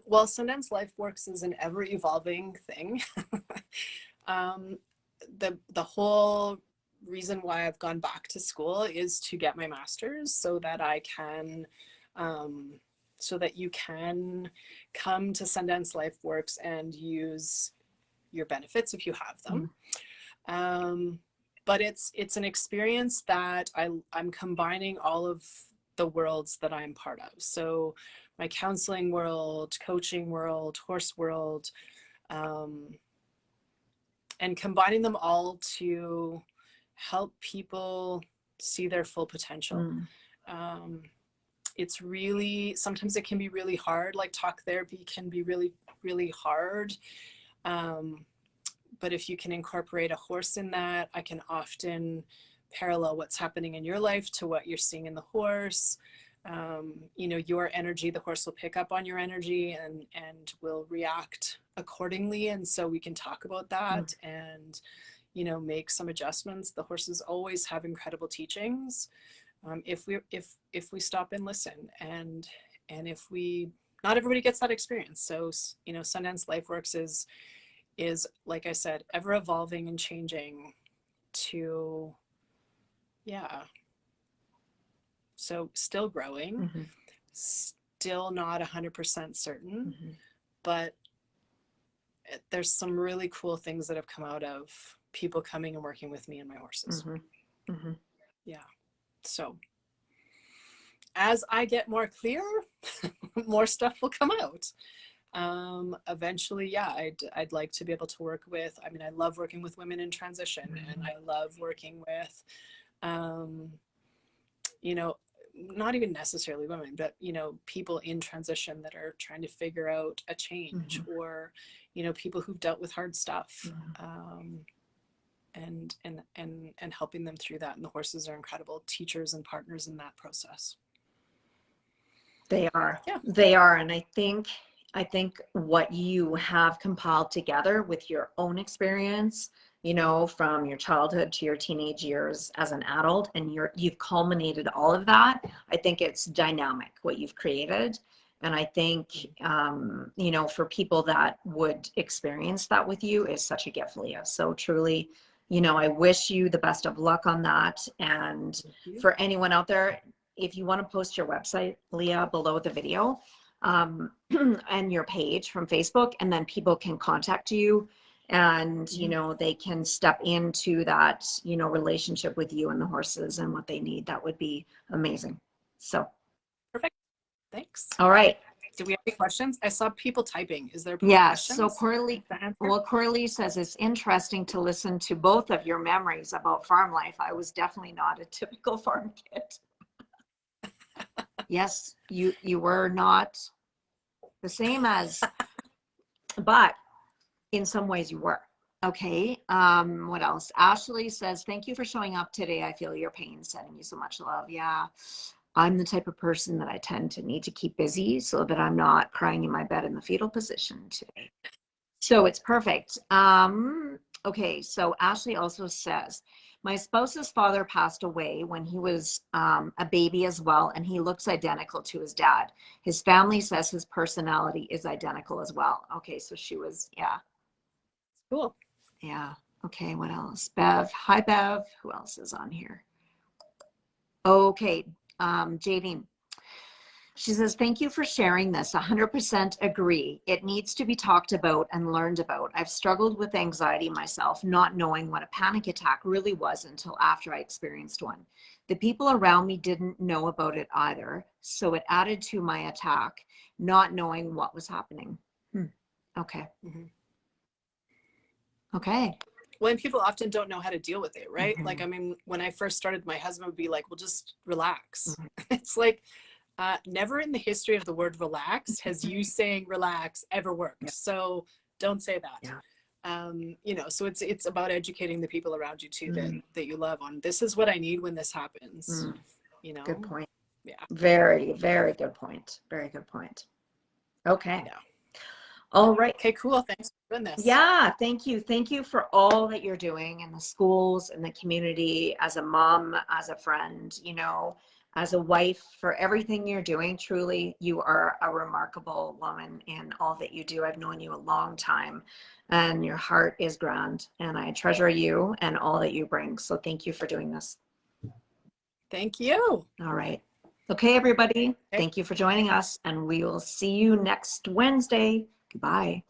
Well, Sundance Lifeworks is an ever evolving thing. The whole reason why I've gone back to school is to get my master's, so that I can, so that you can come to Sundance Lifeworks and use your benefits if you have them. But it's an experience that I'm combining all of the worlds that I'm part of. So my counseling world, coaching world, horse world, and combining them all to help people see their full potential. It's really, sometimes it can be really hard. Like, talk therapy can be really, really hard. But if you can incorporate a horse in that, I can often parallel what's happening in your life to what you're seeing in the horse. You know, your energy, the horse will pick up on your energy and will react accordingly. And so we can talk about that and, you know, make some adjustments. The horses always have incredible teachings. If we stop and listen, and if we, not everybody gets that experience. So, you know, Sundance Lifeworks is, like I said, ever evolving and changing to, yeah. So still growing, still not 100% certain, but there's some really cool things that have come out of people coming and working with me and my horses. Yeah. So as I get more clear, more stuff will come out. Eventually, yeah, I'd like to be able to work with, I mean, I love working with women in transition, and I love working with, you know, not even necessarily women, but, you know, people in transition that are trying to figure out a change, or, you know, people who've dealt with hard stuff, and helping them through that. And the horses are incredible teachers and partners in that process. They are. Yeah. They are. And I think what you have compiled together with your own experience, you know, from your childhood to your teenage years as an adult, and you've culminated all of that. I think it's dynamic what you've created. And I think, you know, for people that would experience that with you is such a gift, Leah. So truly, you know, I wish you the best of luck on that. And for anyone out there, if you want to post your website, Leah, below the video, and your page from Facebook, and then people can contact you, and, you know, they can step into that, you know, relationship with you and the horses and what they need. That would be amazing. So. Perfect. Thanks. All right. Do we have any questions? I saw people typing. Is there questions? So Coralie says it's interesting to listen to both of your memories about farm life. I was definitely not a typical farm kid. Yes, you were not the same as, but in some ways you were. Okay. What else? Ashley says, thank you for showing up today. I feel your pain, sending you so much love. Yeah. I'm the type of person that I tend to need to keep busy so that I'm not crying in my bed in the fetal position today. So it's perfect. Okay. So Ashley also says, my spouse's father passed away when he was a baby as well, and he looks identical to his dad. His family says his personality is identical as well. Okay. So she was, yeah. Cool. Yeah. Okay. What else? Bev. Hi, Bev. Who else is on here? Okay. Jadine. She says, thank you for sharing this. 100% agree. It needs to be talked about and learned about. I've struggled with anxiety myself, not knowing what a panic attack really was until after I experienced one. The people around me didn't know about it either, so it added to my attack, not knowing what was happening. Okay. Mm-hmm. Okay. Well, and people often don't know how to deal with it, right? Mm-hmm. Like, I mean, when I first started, my husband would be like, well, just relax. Mm-hmm. It's like, never in the history of the word relax has you saying relax ever worked. Yeah. So don't say that. Yeah. You know, so it's about educating the people around you too, that you love on, this is what I need when this happens. You know? Good point. Yeah. Very, very good point. Very good point. Okay. Yeah. All right. Okay, cool. Thanks for doing this. Yeah, thank you. Thank you for all that you're doing in the schools, in the community, as a mom, as a friend, you know, as a wife, for everything you're doing. Truly, you are a remarkable woman in all that you do. I've known you a long time, and your heart is grand, and I treasure you and all that you bring. So thank you for doing this. Thank you. All right. Okay, everybody. Thank you for joining us, and we will see you next Wednesday. Goodbye.